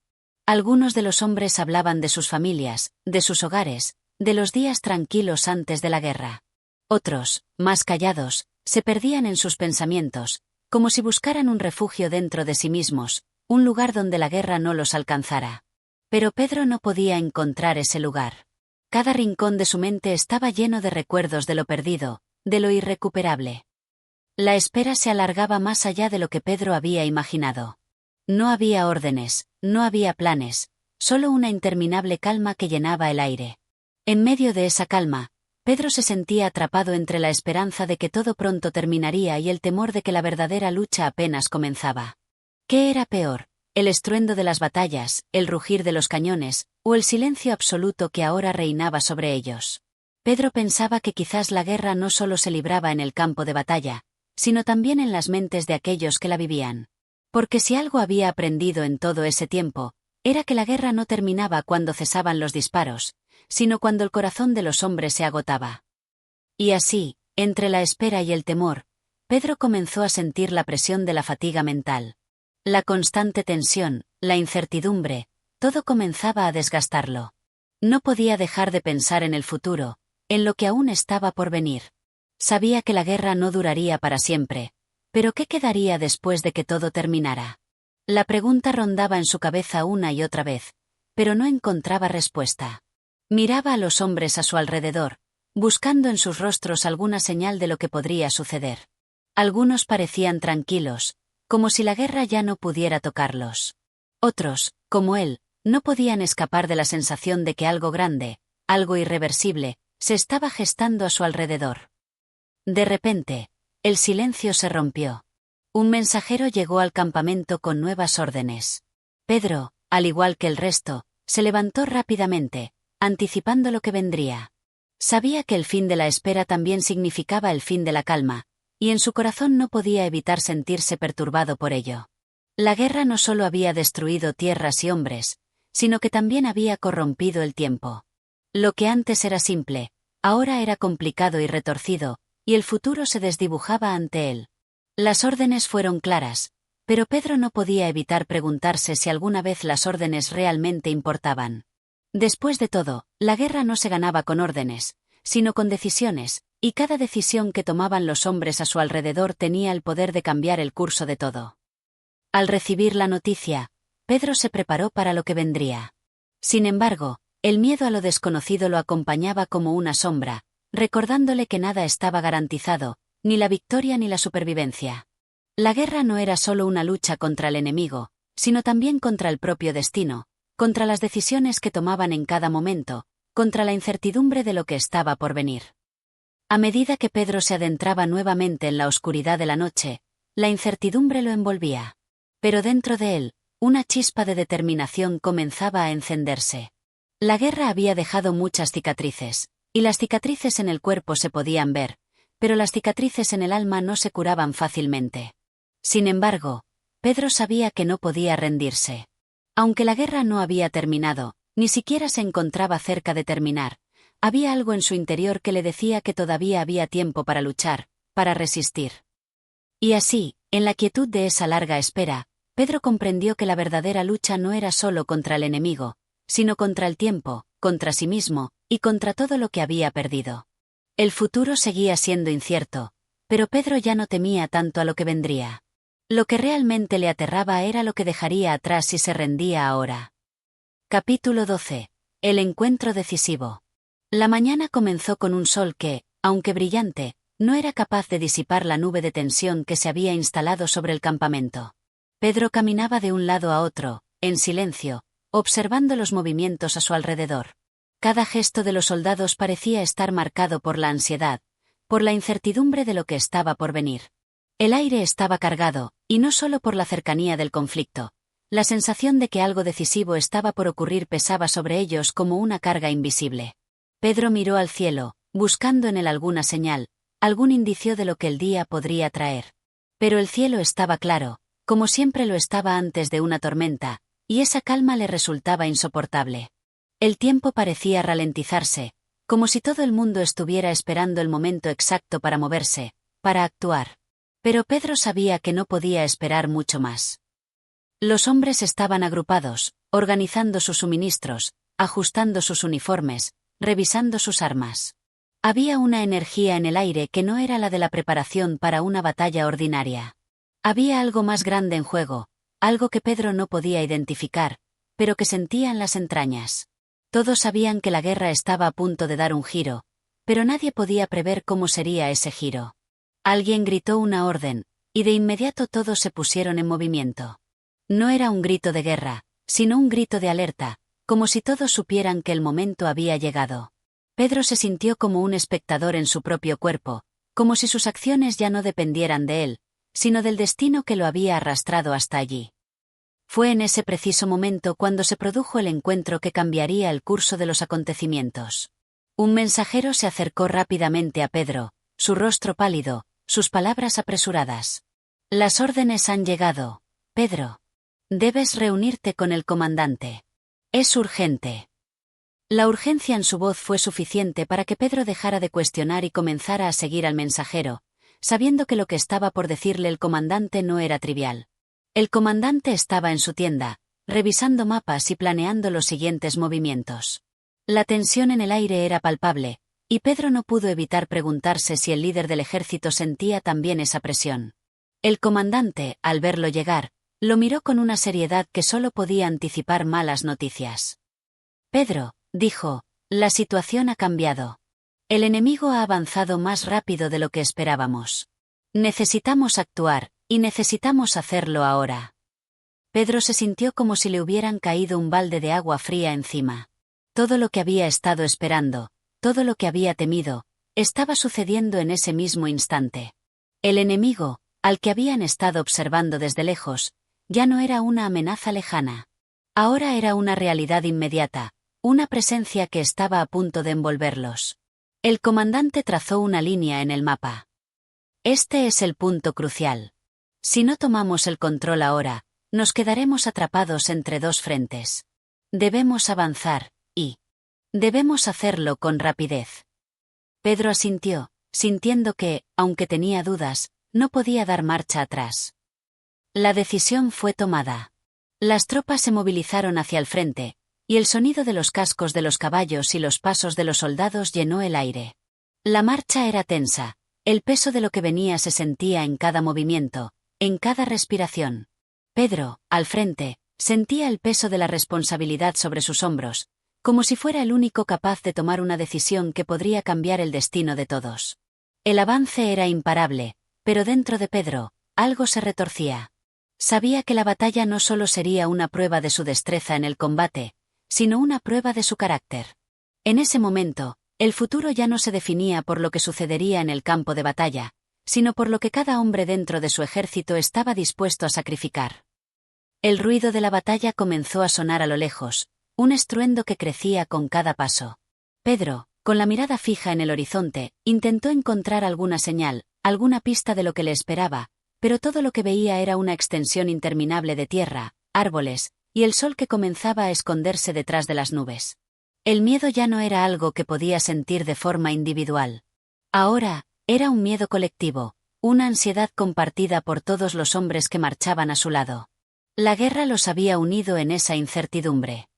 Algunos de los hombres hablaban de sus familias, de sus hogares, de los días tranquilos antes de la guerra. Otros, más callados, se perdían en sus pensamientos, como si buscaran un refugio dentro de sí mismos, un lugar donde la guerra no los alcanzara. Pero Pedro no podía encontrar ese lugar. Cada rincón de su mente estaba lleno de recuerdos de lo perdido, de lo irrecuperable. La espera se alargaba más allá de lo que Pedro había imaginado. No había órdenes, no había planes, solo una interminable calma que llenaba el aire. En medio de esa calma, Pedro se sentía atrapado entre la esperanza de que todo pronto terminaría y el temor de que la verdadera lucha apenas comenzaba. ¿Qué era peor? el estruendo de las batallas, el rugir de los cañones, o el silencio absoluto que ahora reinaba sobre ellos. Pedro pensaba que quizás la guerra no solo se libraba en el campo de batalla, sino también en las mentes de aquellos que la vivían. Porque si algo había aprendido en todo ese tiempo, era que la guerra no terminaba cuando cesaban los disparos, sino cuando el corazón de los hombres se agotaba. Y así, entre la espera y el temor, Pedro comenzó a sentir la presión de la fatiga mental. La constante tensión, la incertidumbre, todo comenzaba a desgastarlo. No podía dejar de pensar en el futuro, en lo que aún estaba por venir. Sabía que la guerra no duraría para siempre, pero ¿qué quedaría después de que todo terminara? La pregunta rondaba en su cabeza una y otra vez, pero no encontraba respuesta. Miraba a los hombres a su alrededor, buscando en sus rostros alguna señal de lo que podría suceder. Algunos parecían tranquilos, como si la guerra ya no pudiera tocarlos. Otros, como él, no podían escapar de la sensación de que algo grande, algo irreversible, se estaba gestando a su alrededor. De repente, el silencio se rompió. Un mensajero llegó al campamento con nuevas órdenes. Pedro, al igual que el resto, se levantó rápidamente, anticipando lo que vendría. Sabía que el fin de la espera también significaba el fin de la calma, y en su corazón no podía evitar sentirse perturbado por ello. La guerra no solo había destruido tierras y hombres, sino que también había corrompido el tiempo. Lo que antes era simple, ahora era complicado y retorcido, y el futuro se desdibujaba ante él. Las órdenes fueron claras, pero Pedro no podía evitar preguntarse si alguna vez las órdenes realmente importaban. Después de todo, la guerra no se ganaba con órdenes, sino con decisiones, y cada decisión que tomaban los hombres a su alrededor tenía el poder de cambiar el curso de todo. Al recibir la noticia, Pedro se preparó para lo que vendría. Sin embargo, el miedo a lo desconocido lo acompañaba como una sombra, recordándole que nada estaba garantizado, ni la victoria ni la supervivencia. La guerra no era solo una lucha contra el enemigo, sino también contra el propio destino, contra las decisiones que tomaban en cada momento, contra la incertidumbre de lo que estaba por venir. A medida que Pedro se adentraba nuevamente en la oscuridad de la noche, la incertidumbre lo envolvía. Pero dentro de él, una chispa de determinación comenzaba a encenderse. La guerra había dejado muchas cicatrices, y las cicatrices en el cuerpo se podían ver, pero las cicatrices en el alma no se curaban fácilmente. Sin embargo, Pedro sabía que no podía rendirse. Aunque la guerra no había terminado, ni siquiera se encontraba cerca de terminar, había algo en su interior que le decía que todavía había tiempo para luchar, para resistir. Y así, en la quietud de esa larga espera, Pedro comprendió que la verdadera lucha no era solo contra el enemigo, sino contra el tiempo, contra sí mismo, y contra todo lo que había perdido. El futuro seguía siendo incierto, pero Pedro ya no temía tanto a lo que vendría. Lo que realmente le aterraba era lo que dejaría atrás si se rendía ahora. Capítulo 12. El encuentro decisivo. La mañana comenzó con un sol que, aunque brillante, no era capaz de disipar la nube de tensión que se había instalado sobre el campamento. Pedro caminaba de un lado a otro, en silencio, observando los movimientos a su alrededor. Cada gesto de los soldados parecía estar marcado por la ansiedad, por la incertidumbre de lo que estaba por venir. El aire estaba cargado, y no solo por la cercanía del conflicto. La sensación de que algo decisivo estaba por ocurrir pesaba sobre ellos como una carga invisible. Pedro miró al cielo, buscando en él alguna señal, algún indicio de lo que el día podría traer. Pero el cielo estaba claro, como siempre lo estaba antes de una tormenta, y esa calma le resultaba insoportable. El tiempo parecía ralentizarse, como si todo el mundo estuviera esperando el momento exacto para moverse, para actuar. Pero Pedro sabía que no podía esperar mucho más. Los hombres estaban agrupados, organizando sus suministros, ajustando sus uniformes, revisando sus armas. Había una energía en el aire que no era la de la preparación para una batalla ordinaria. Había algo más grande en juego, algo que Pedro no podía identificar, pero que sentía en las entrañas. Todos sabían que la guerra estaba a punto de dar un giro, pero nadie podía prever cómo sería ese giro. Alguien gritó una orden, y de inmediato todos se pusieron en movimiento. No era un grito de guerra, sino un grito de alerta, como si todos supieran que el momento había llegado. Pedro se sintió como un espectador en su propio cuerpo, como si sus acciones ya no dependieran de él, sino del destino que lo había arrastrado hasta allí. Fue en ese preciso momento cuando se produjo el encuentro que cambiaría el curso de los acontecimientos. Un mensajero se acercó rápidamente a Pedro, su rostro pálido, sus palabras apresuradas. Las órdenes han llegado, Pedro. Debes reunirte con el comandante. Es urgente. La urgencia en su voz fue suficiente para que Pedro dejara de cuestionar y comenzara a seguir al mensajero, sabiendo que lo que estaba por decirle el comandante no era trivial. El comandante estaba en su tienda, revisando mapas y planeando los siguientes movimientos. La tensión en el aire era palpable, y Pedro no pudo evitar preguntarse si el líder del ejército sentía también esa presión. El comandante, al verlo llegar, lo miró con una seriedad que solo podía anticipar malas noticias. Pedro, dijo, la situación ha cambiado. El enemigo ha avanzado más rápido de lo que esperábamos. Necesitamos actuar, y necesitamos hacerlo ahora. Pedro se sintió como si le hubieran caído un balde de agua fría encima. Todo lo que había estado esperando, todo lo que había temido, estaba sucediendo en ese mismo instante. El enemigo, al que habían estado observando desde lejos, ya no era una amenaza lejana. Ahora era una realidad inmediata, una presencia que estaba a punto de envolverlos. El comandante trazó una línea en el mapa. Este es el punto crucial. Si no tomamos el control ahora, nos quedaremos atrapados entre dos frentes. Debemos avanzar, y debemos hacerlo con rapidez. Pedro asintió, sintiendo que, aunque tenía dudas, no podía dar marcha atrás. La decisión fue tomada. Las tropas se movilizaron hacia el frente, y el sonido de los cascos de los caballos y los pasos de los soldados llenó el aire. La marcha era tensa, el peso de lo que venía se sentía en cada movimiento, en cada respiración. Pedro, al frente, sentía el peso de la responsabilidad sobre sus hombros, como si fuera el único capaz de tomar una decisión que podría cambiar el destino de todos. El avance era imparable, pero dentro de Pedro, algo se retorcía. Sabía que la batalla no solo sería una prueba de su destreza en el combate, sino una prueba de su carácter. En ese momento, el futuro ya no se definía por lo que sucedería en el campo de batalla, sino por lo que cada hombre dentro de su ejército estaba dispuesto a sacrificar. El ruido de la batalla comenzó a sonar a lo lejos, un estruendo que crecía con cada paso. Pedro, con la mirada fija en el horizonte, intentó encontrar alguna señal, alguna pista de lo que le esperaba, pero todo lo que veía era una extensión interminable de tierra, árboles, y el sol que comenzaba a esconderse detrás de las nubes. El miedo ya no era algo que podía sentir de forma individual. Ahora, era un miedo colectivo, una ansiedad compartida por todos los hombres que marchaban a su lado. La guerra los había unido en esa incertidumbre.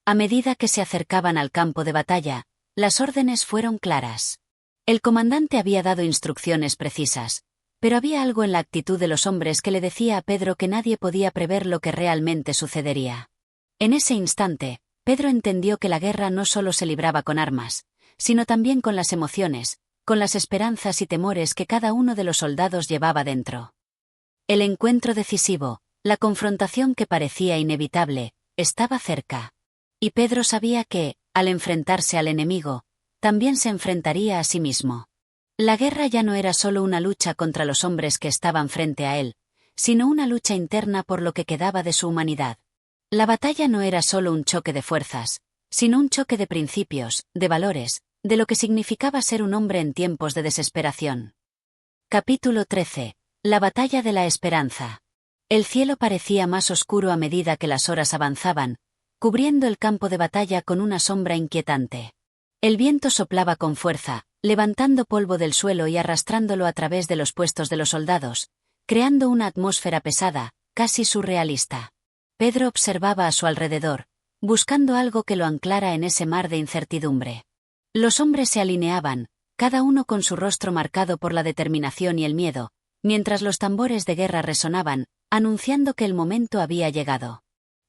A medida que se acercaban al campo de batalla, las órdenes fueron claras. El comandante había dado instrucciones precisas, pero había algo en la actitud de los hombres que le decía a Pedro que nadie podía prever lo que realmente sucedería. En ese instante, Pedro entendió que la guerra no solo se libraba con armas, sino también con las emociones, con las esperanzas y temores que cada uno de los soldados llevaba dentro. El encuentro decisivo, la confrontación que parecía inevitable, estaba cerca. Y Pedro sabía que, al enfrentarse al enemigo, también se enfrentaría a sí mismo. La guerra ya no era solo una lucha contra los hombres que estaban frente a él, sino una lucha interna por lo que quedaba de su humanidad. La batalla no era solo un choque de fuerzas, sino un choque de principios, de valores, de lo que significaba ser un hombre en tiempos de desesperación. Capítulo 13. La batalla de la esperanza. El cielo parecía más oscuro a medida que las horas avanzaban, cubriendo el campo de batalla con una sombra inquietante. El viento soplaba con fuerza, levantando polvo del suelo y arrastrándolo a través de los puestos de los soldados, creando una atmósfera pesada, casi surrealista. Pedro observaba a su alrededor, buscando algo que lo anclara en ese mar de incertidumbre. Los hombres se alineaban, cada uno con su rostro marcado por la determinación y el miedo, mientras los tambores de guerra resonaban, anunciando que el momento había llegado.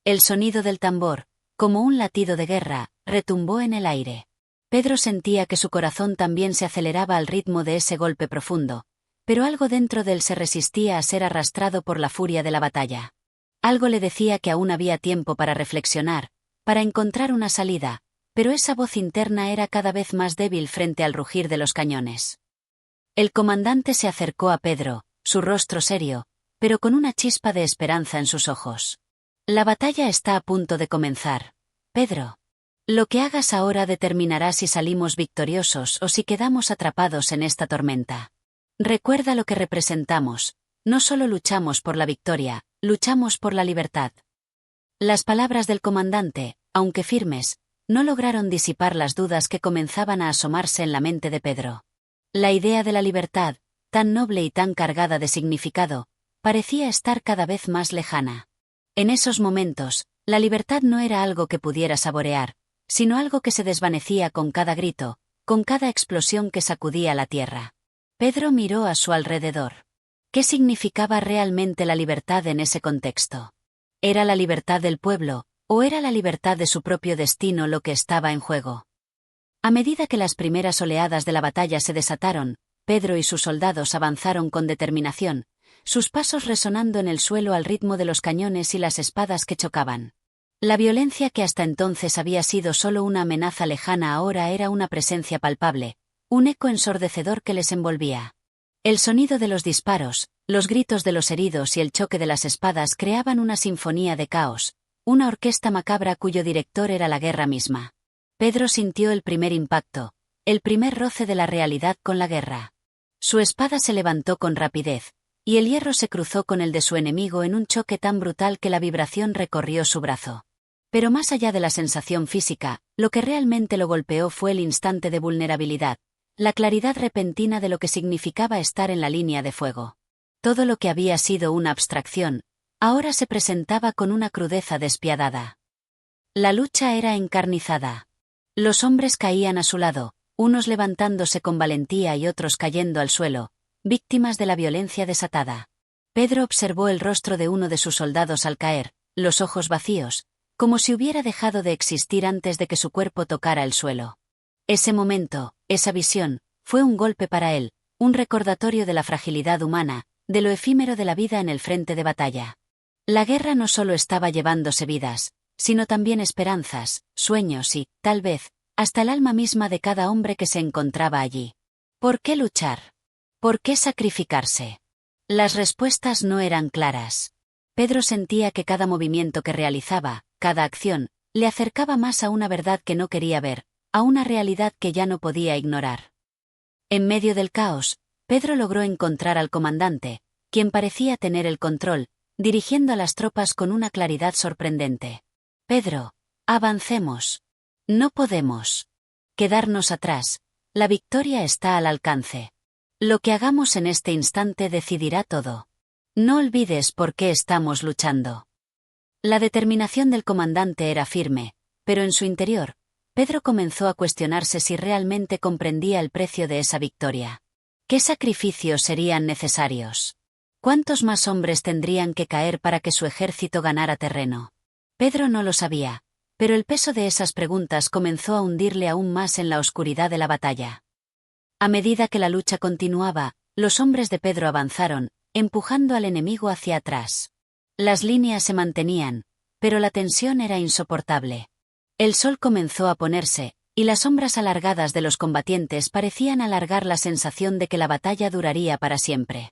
El sonido del tambor, como un latido de guerra, retumbó en el aire. Pedro sentía que su corazón también se aceleraba al ritmo de ese golpe profundo, pero algo dentro de él se resistía a ser arrastrado por la furia de la batalla. Algo le decía que aún había tiempo para reflexionar, para encontrar una salida, pero esa voz interna era cada vez más débil frente al rugir de los cañones. El comandante se acercó a Pedro, su rostro serio, pero con una chispa de esperanza en sus ojos. La batalla está a punto de comenzar, Pedro. Lo que hagas ahora determinará si salimos victoriosos o si quedamos atrapados en esta tormenta. Recuerda lo que representamos. No solo luchamos por la victoria, luchamos por la libertad. Las palabras del comandante, aunque firmes, no lograron disipar las dudas que comenzaban a asomarse en la mente de Pedro. La idea de la libertad, tan noble y tan cargada de significado, parecía estar cada vez más lejana. En esos momentos, la libertad no era algo que pudiera saborear, sino algo que se desvanecía con cada grito, con cada explosión que sacudía la tierra. Pedro miró a su alrededor. ¿Qué significaba realmente la libertad en ese contexto? ¿Era la libertad del pueblo, o era la libertad de su propio destino lo que estaba en juego? A medida que las primeras oleadas de la batalla se desataron, Pedro y sus soldados avanzaron con determinación, sus pasos resonando en el suelo al ritmo de los cañones y las espadas que chocaban. La violencia que hasta entonces había sido solo una amenaza lejana ahora era una presencia palpable, un eco ensordecedor que les envolvía. El sonido de los disparos, los gritos de los heridos y el choque de las espadas creaban una sinfonía de caos, una orquesta macabra cuyo director era la guerra misma. Pedro sintió el primer impacto, el primer roce de la realidad con la guerra. Su espada se levantó con rapidez, y el hierro se cruzó con el de su enemigo en un choque tan brutal que la vibración recorrió su brazo. Pero más allá de la sensación física, lo que realmente lo golpeó fue el instante de vulnerabilidad, la claridad repentina de lo que significaba estar en la línea de fuego. Todo lo que había sido una abstracción, ahora se presentaba con una crudeza despiadada. La lucha era encarnizada. Los hombres caían a su lado, unos levantándose con valentía y otros cayendo al suelo, víctimas de la violencia desatada. Pedro observó el rostro de uno de sus soldados al caer, los ojos vacíos, como si hubiera dejado de existir antes de que su cuerpo tocara el suelo. Ese momento, esa visión, fue un golpe para él, un recordatorio de la fragilidad humana, de lo efímero de la vida en el frente de batalla. La guerra no solo estaba llevándose vidas, sino también esperanzas, sueños y, tal vez, hasta el alma misma de cada hombre que se encontraba allí. ¿Por qué luchar? ¿Por qué sacrificarse? Las respuestas no eran claras. Pedro sentía que cada movimiento que realizaba, cada acción, le acercaba más a una verdad que no quería ver, a una realidad que ya no podía ignorar. En medio del caos, Pedro logró encontrar al comandante, quien parecía tener el control, dirigiendo a las tropas con una claridad sorprendente. Pedro, avancemos. No podemos quedarnos atrás, la victoria está al alcance. Lo que hagamos en este instante decidirá todo. No olvides por qué estamos luchando. La determinación del comandante era firme, pero en su interior, Pedro comenzó a cuestionarse si realmente comprendía el precio de esa victoria. ¿Qué sacrificios serían necesarios? ¿Cuántos más hombres tendrían que caer para que su ejército ganara terreno? Pedro no lo sabía, pero el peso de esas preguntas comenzó a hundirle aún más en la oscuridad de la batalla. A medida que la lucha continuaba, los hombres de Pedro avanzaron, empujando al enemigo hacia atrás. Las líneas se mantenían, pero la tensión era insoportable. El sol comenzó a ponerse, y las sombras alargadas de los combatientes parecían alargar la sensación de que la batalla duraría para siempre.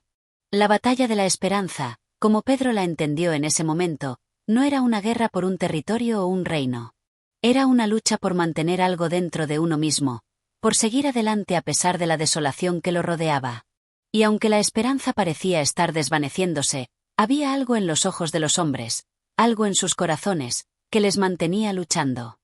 La batalla de la esperanza, como Pedro la entendió en ese momento, no era una guerra por un territorio o un reino. Era una lucha por mantener algo dentro de uno mismo, por seguir adelante a pesar de la desolación que lo rodeaba. Y aunque la esperanza parecía estar desvaneciéndose, había algo en los ojos de los hombres, algo en sus corazones, que les mantenía luchando.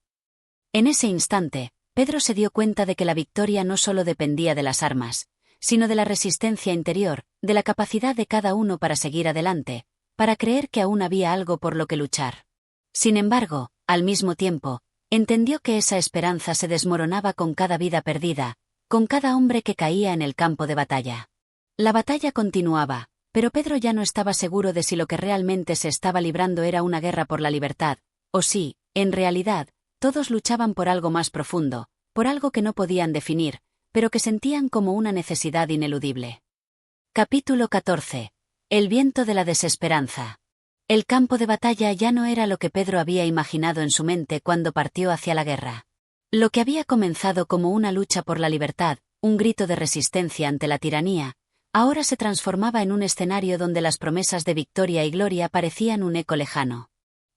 En ese instante, Pedro se dio cuenta de que la victoria no solo dependía de las armas, sino de la resistencia interior, de la capacidad de cada uno para seguir adelante, para creer que aún había algo por lo que luchar. Sin embargo, al mismo tiempo, entendió que esa esperanza se desmoronaba con cada vida perdida, con cada hombre que caía en el campo de batalla. La batalla continuaba, pero Pedro ya no estaba seguro de si lo que realmente se estaba librando era una guerra por la libertad, o si, en realidad, todos luchaban por algo más profundo, por algo que no podían definir, pero que sentían como una necesidad ineludible. Capítulo 14. El viento de la desesperanza. El campo de batalla ya no era lo que Pedro había imaginado en su mente cuando partió hacia la guerra. Lo que había comenzado como una lucha por la libertad, un grito de resistencia ante la tiranía, ahora se transformaba en un escenario donde las promesas de victoria y gloria parecían un eco lejano.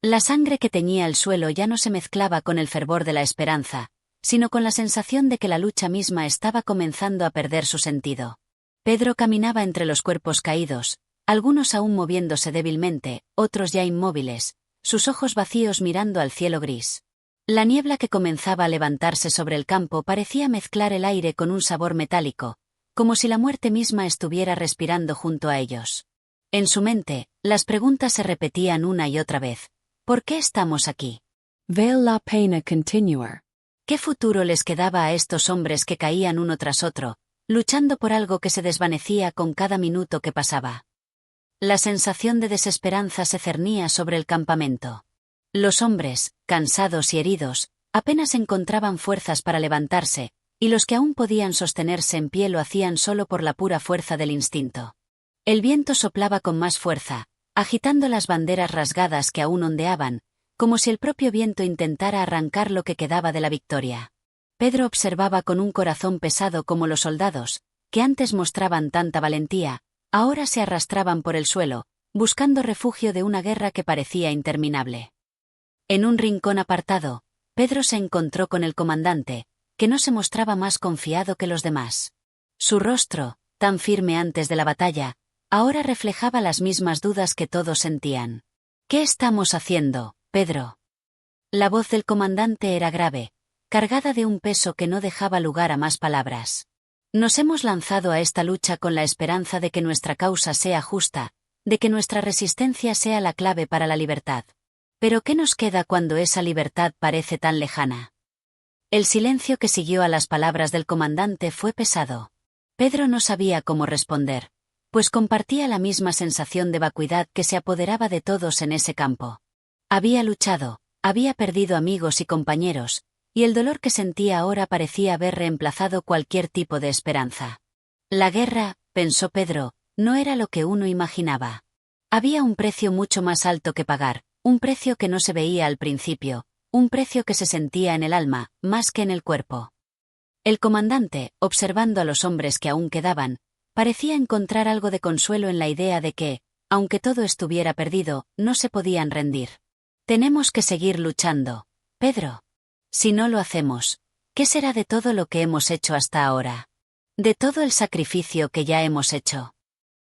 La sangre que teñía el suelo ya no se mezclaba con el fervor de la esperanza, sino con la sensación de que la lucha misma estaba comenzando a perder su sentido. Pedro caminaba entre los cuerpos caídos, algunos aún moviéndose débilmente, otros ya inmóviles, sus ojos vacíos mirando al cielo gris. La niebla que comenzaba a levantarse sobre el campo parecía mezclar el aire con un sabor metálico, como si la muerte misma estuviera respirando junto a ellos. En su mente, las preguntas se repetían una y otra vez. ¿Por qué estamos aquí? Vale la pena continuar. ¿Qué futuro les quedaba a estos hombres que caían uno tras otro, luchando por algo que se desvanecía con cada minuto que pasaba? La sensación de desesperanza se cernía sobre el campamento. Los hombres, cansados y heridos, apenas encontraban fuerzas para levantarse, y los que aún podían sostenerse en pie lo hacían solo por la pura fuerza del instinto. El viento soplaba con más fuerza, agitando las banderas rasgadas que aún ondeaban, como si el propio viento intentara arrancar lo que quedaba de la victoria. Pedro observaba con un corazón pesado cómo los soldados, que antes mostraban tanta valentía, ahora se arrastraban por el suelo, buscando refugio de una guerra que parecía interminable. En un rincón apartado, Pedro se encontró con el comandante, que no se mostraba más confiado que los demás. Su rostro, tan firme antes de la batalla, ahora reflejaba las mismas dudas que todos sentían. ¿Qué estamos haciendo, Pedro? La voz del comandante era grave, cargada de un peso que no dejaba lugar a más palabras. Nos hemos lanzado a esta lucha con la esperanza de que nuestra causa sea justa, de que nuestra resistencia sea la clave para la libertad. Pero ¿qué nos queda cuando esa libertad parece tan lejana? El silencio que siguió a las palabras del comandante fue pesado. Pedro no sabía cómo responder, pues compartía la misma sensación de vacuidad que se apoderaba de todos en ese campo. Había luchado, había perdido amigos y compañeros, y el dolor que sentía ahora parecía haber reemplazado cualquier tipo de esperanza. La guerra, pensó Pedro, no era lo que uno imaginaba. Había un precio mucho más alto que pagar, un precio que no se veía al principio, un precio que se sentía en el alma, más que en el cuerpo. El comandante, observando a los hombres que aún quedaban, parecía encontrar algo de consuelo en la idea de que, aunque todo estuviera perdido, no se podían rendir. Tenemos que seguir luchando, Pedro. Si no lo hacemos, ¿qué será de todo lo que hemos hecho hasta ahora? De todo el sacrificio que ya hemos hecho.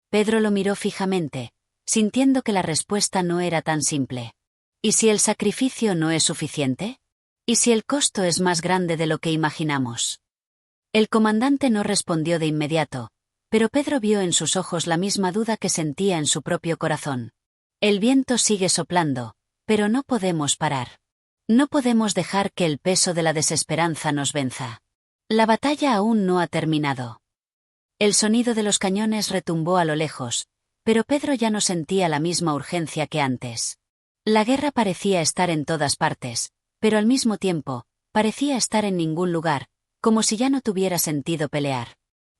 Pedro lo miró fijamente, sintiendo que la respuesta no era tan simple. ¿Y si el sacrificio no es suficiente? ¿Y si el costo es más grande de lo que imaginamos? El comandante no respondió de inmediato, pero Pedro vio en sus ojos la misma duda que sentía en su propio corazón. El viento sigue soplando, pero no podemos parar. No podemos dejar que el peso de la desesperanza nos venza. La batalla aún no ha terminado. El sonido de los cañones retumbó a lo lejos, pero Pedro ya no sentía la misma urgencia que antes. La guerra parecía estar en todas partes, pero al mismo tiempo, parecía estar en ningún lugar, como si ya no tuviera sentido pelear.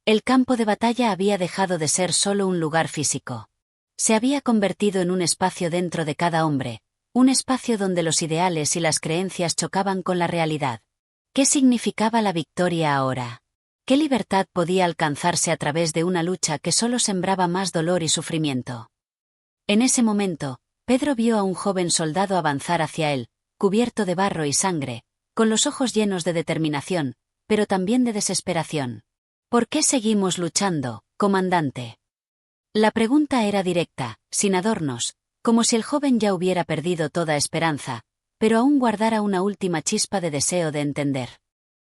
El campo de batalla había dejado de ser solo un lugar físico. Se había convertido en un espacio dentro de cada hombre, un espacio donde los ideales y las creencias chocaban con la realidad. ¿Qué significaba la victoria ahora? ¿Qué libertad podía alcanzarse a través de una lucha que solo sembraba más dolor y sufrimiento? En ese momento, Pedro vio a un joven soldado avanzar hacia él, cubierto de barro y sangre, con los ojos llenos de determinación, pero también de desesperación. ¿Por qué seguimos luchando, comandante? La pregunta era directa, sin adornos, como si el joven ya hubiera perdido toda esperanza, pero aún guardara una última chispa de deseo de entender.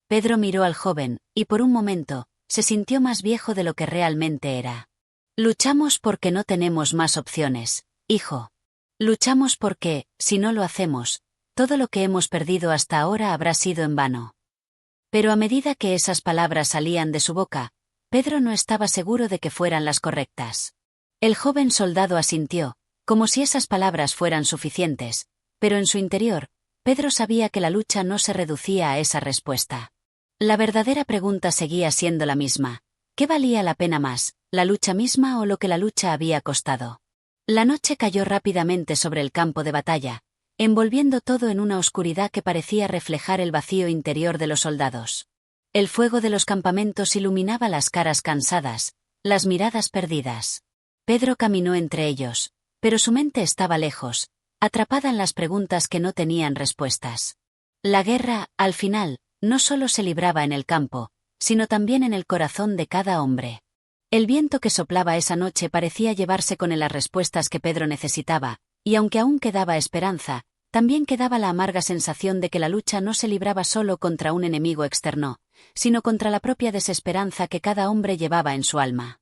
Pedro miró al joven, y por un momento, se sintió más viejo de lo que realmente era. Luchamos porque no tenemos más opciones, hijo. Luchamos porque, si no lo hacemos, todo lo que hemos perdido hasta ahora habrá sido en vano. Pero a medida que esas palabras salían de su boca, Pedro no estaba seguro de que fueran las correctas. El joven soldado asintió, como si esas palabras fueran suficientes, pero en su interior, Pedro sabía que la lucha no se reducía a esa respuesta. La verdadera pregunta seguía siendo la misma. ¿Qué valía la pena más, la lucha misma o lo que la lucha había costado? La noche cayó rápidamente sobre el campo de batalla, envolviendo todo en una oscuridad que parecía reflejar el vacío interior de los soldados. El fuego de los campamentos iluminaba las caras cansadas, las miradas perdidas. Pedro caminó entre ellos, pero su mente estaba lejos, atrapada en las preguntas que no tenían respuestas. La guerra, al final, no solo se libraba en el campo, sino también en el corazón de cada hombre. El viento que soplaba esa noche parecía llevarse con él las respuestas que Pedro necesitaba, y aunque aún quedaba esperanza, también quedaba la amarga sensación de que la lucha no se libraba solo contra un enemigo externo, sino contra la propia desesperanza que cada hombre llevaba en su alma.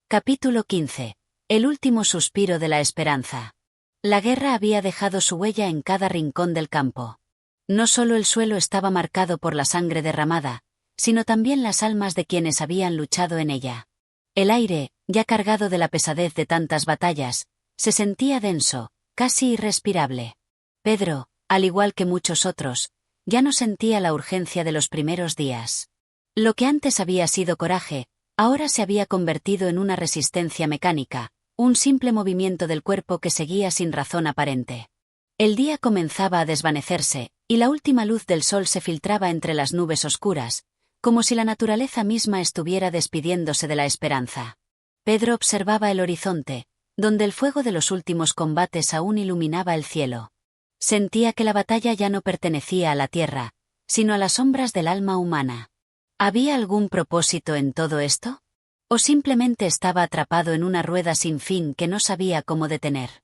Capítulo 15. El último suspiro de la esperanza. La guerra había dejado su huella en cada rincón del campo. No solo el suelo estaba marcado por la sangre derramada, sino también las almas de quienes habían luchado en ella. El aire, ya cargado de la pesadez de tantas batallas, se sentía denso, casi irrespirable. Pedro, al igual que muchos otros, ya no sentía la urgencia de los primeros días. Lo que antes había sido coraje, ahora se había convertido en una resistencia mecánica, un simple movimiento del cuerpo que seguía sin razón aparente. El día comenzaba a desvanecerse, y la última luz del sol se filtraba entre las nubes oscuras, como si la naturaleza misma estuviera despidiéndose de la esperanza. Pedro observaba el horizonte, donde el fuego de los últimos combates aún iluminaba el cielo. Sentía que la batalla ya no pertenecía a la tierra, sino a las sombras del alma humana. ¿Había algún propósito en todo esto? ¿O simplemente estaba atrapado en una rueda sin fin que no sabía cómo detener?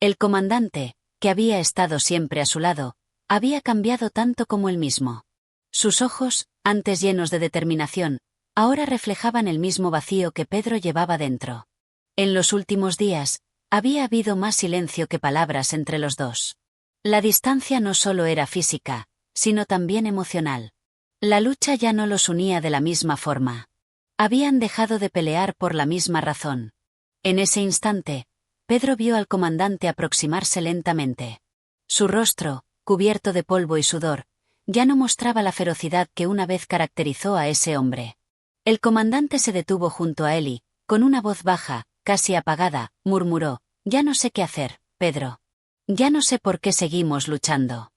El comandante, que había estado siempre a su lado, había cambiado tanto como él mismo. Sus ojos, antes llenos de determinación, ahora reflejaban el mismo vacío que Pedro llevaba dentro. En los últimos días, había habido más silencio que palabras entre los dos. La distancia no solo era física, sino también emocional. La lucha ya no los unía de la misma forma. Habían dejado de pelear por la misma razón. En ese instante, Pedro vio al comandante aproximarse lentamente. Su rostro, cubierto de polvo y sudor, ya no mostraba la ferocidad que una vez caracterizó a ese hombre. El comandante se detuvo junto a él y, con una voz baja, casi apagada, murmuró: «Ya no sé qué hacer, Pedro. Ya no sé por qué seguimos luchando».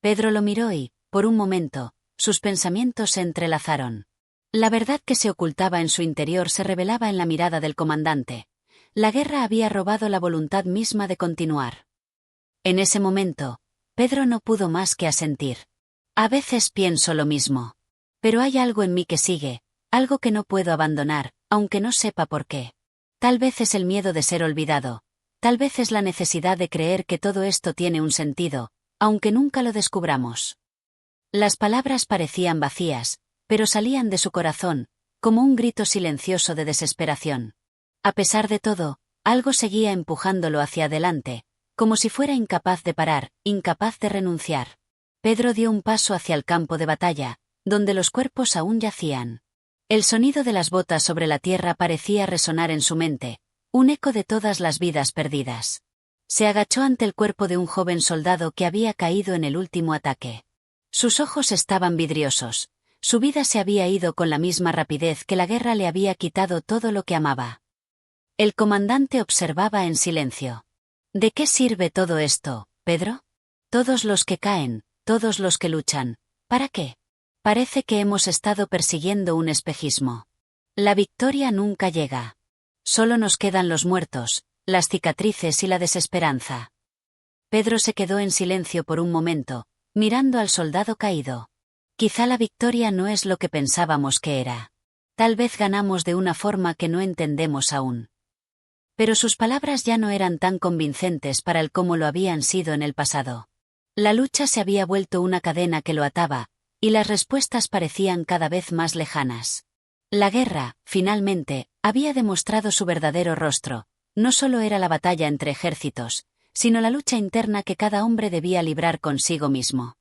Pedro lo miró y, por un momento, sus pensamientos se entrelazaron. La verdad que se ocultaba en su interior se revelaba en la mirada del comandante. La guerra había robado la voluntad misma de continuar. En ese momento, Pedro no pudo más que asentir. A veces pienso lo mismo. Pero hay algo en mí que sigue, algo que no puedo abandonar, aunque no sepa por qué. Tal vez es el miedo de ser olvidado. Tal vez es la necesidad de creer que todo esto tiene un sentido, aunque nunca lo descubramos. Las palabras parecían vacías, pero salían de su corazón, como un grito silencioso de desesperación. A pesar de todo, algo seguía empujándolo hacia adelante, como si fuera incapaz de parar, incapaz de renunciar. Pedro dio un paso hacia el campo de batalla, donde los cuerpos aún yacían. El sonido de las botas sobre la tierra parecía resonar en su mente, un eco de todas las vidas perdidas. Se agachó ante el cuerpo de un joven soldado que había caído en el último ataque. Sus ojos estaban vidriosos. Su vida se había ido con la misma rapidez que la guerra le había quitado todo lo que amaba. El comandante observaba en silencio. ¿De qué sirve todo esto, Pedro? Todos los que caen, todos los que luchan, ¿para qué? Parece que hemos estado persiguiendo un espejismo. La victoria nunca llega. Solo nos quedan los muertos, las cicatrices y la desesperanza. Pedro se quedó en silencio por un momento, mirando al soldado caído. Quizá la victoria no es lo que pensábamos que era. Tal vez ganamos de una forma que no entendemos aún. Pero sus palabras ya no eran tan convincentes para él como lo habían sido en el pasado. La lucha se había vuelto una cadena que lo ataba, y las respuestas parecían cada vez más lejanas. La guerra, finalmente, había demostrado su verdadero rostro. No solo era la batalla entre ejércitos, sino la lucha interna que cada hombre debía librar consigo mismo.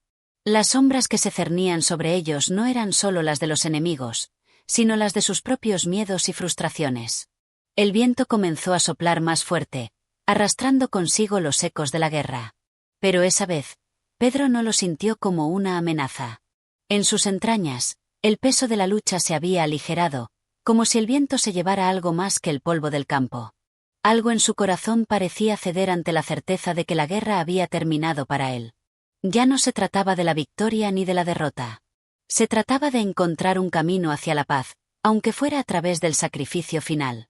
Las sombras que se cernían sobre ellos no eran solo las de los enemigos, sino las de sus propios miedos y frustraciones. El viento comenzó a soplar más fuerte, arrastrando consigo los ecos de la guerra. Pero esa vez, Pedro no lo sintió como una amenaza. En sus entrañas, el peso de la lucha se había aligerado, como si el viento se llevara algo más que el polvo del campo. Algo en su corazón parecía ceder ante la certeza de que la guerra había terminado para él. Ya no se trataba de la victoria ni de la derrota. Se trataba de encontrar un camino hacia la paz, aunque fuera a través del sacrificio final.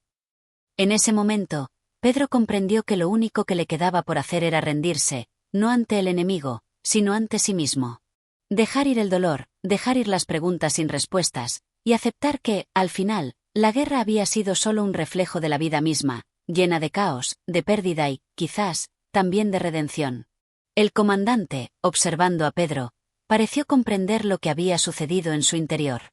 En ese momento, Pedro comprendió que lo único que le quedaba por hacer era rendirse, no ante el enemigo, sino ante sí mismo. Dejar ir el dolor, dejar ir las preguntas sin respuestas, y aceptar que, al final, la guerra había sido solo un reflejo de la vida misma, llena de caos, de pérdida y, quizás, también de redención. El comandante, observando a Pedro, pareció comprender lo que había sucedido en su interior.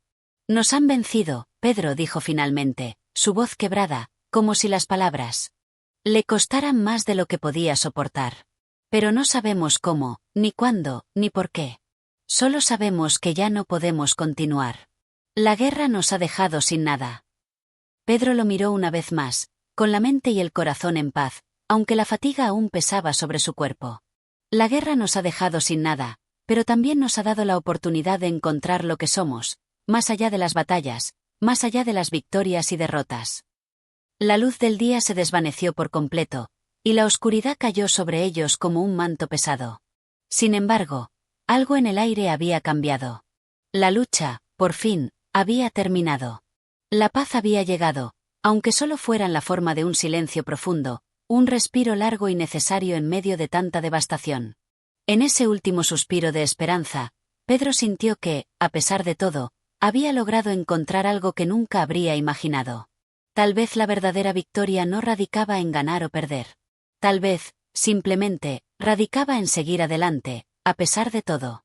«Nos han vencido», Pedro dijo finalmente, su voz quebrada, como si las palabras le costaran más de lo que podía soportar. «Pero no sabemos cómo, ni cuándo, ni por qué. Solo sabemos que ya no podemos continuar. La guerra nos ha dejado sin nada». Pedro lo miró una vez más, con la mente y el corazón en paz, aunque la fatiga aún pesaba sobre su cuerpo. «La guerra nos ha dejado sin nada, pero también nos ha dado la oportunidad de encontrar lo que somos, más allá de las batallas, más allá de las victorias y derrotas». La luz del día se desvaneció por completo, y la oscuridad cayó sobre ellos como un manto pesado. Sin embargo, algo en el aire había cambiado. La lucha, por fin, había terminado. La paz había llegado, aunque solo fuera en la forma de un silencio profundo, un respiro largo y necesario en medio de tanta devastación. En ese último suspiro de esperanza, Pedro sintió que, a pesar de todo, había logrado encontrar algo que nunca habría imaginado. Tal vez la verdadera victoria no radicaba en ganar o perder. Tal vez, simplemente, radicaba en seguir adelante, a pesar de todo.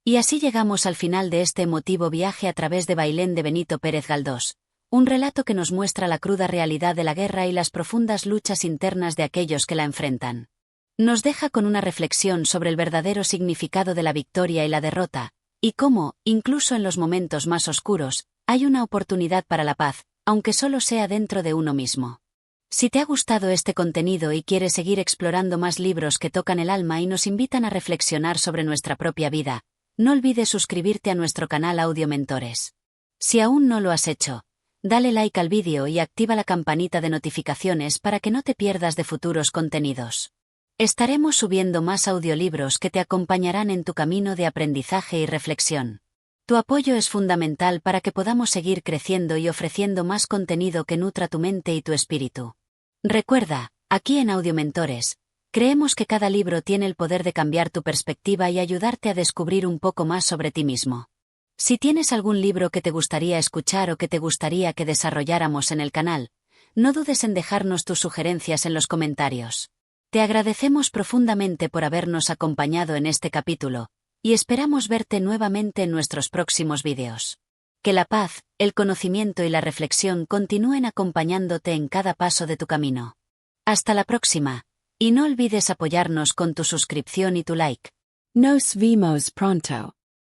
Y así llegamos al final de este emotivo viaje a través de Bailén de Benito Pérez Galdós, un relato que nos muestra la cruda realidad de la guerra y las profundas luchas internas de aquellos que la enfrentan. Nos deja con una reflexión sobre el verdadero significado de la victoria y la derrota, y cómo, incluso en los momentos más oscuros, hay una oportunidad para la paz, aunque solo sea dentro de uno mismo. Si te ha gustado este contenido y quieres seguir explorando más libros que tocan el alma y nos invitan a reflexionar sobre nuestra propia vida, no olvides suscribirte a nuestro canal Audio Mentores. Si aún no lo has hecho, dale like al vídeo y activa la campanita de notificaciones para que no te pierdas de futuros contenidos. Estaremos subiendo más audiolibros que te acompañarán en tu camino de aprendizaje y reflexión. Tu apoyo es fundamental para que podamos seguir creciendo y ofreciendo más contenido que nutra tu mente y tu espíritu. Recuerda, aquí en Audio Mentores, creemos que cada libro tiene el poder de cambiar tu perspectiva y ayudarte a descubrir un poco más sobre ti mismo. Si tienes algún libro que te gustaría escuchar o que te gustaría que desarrolláramos en el canal, no dudes en dejarnos tus sugerencias en los comentarios. Te agradecemos profundamente por habernos acompañado en este capítulo, y esperamos verte nuevamente en nuestros próximos vídeos. Que la paz, el conocimiento y la reflexión continúen acompañándote en cada paso de tu camino. Hasta la próxima, y no olvides apoyarnos con tu suscripción y tu like. Nos vemos pronto.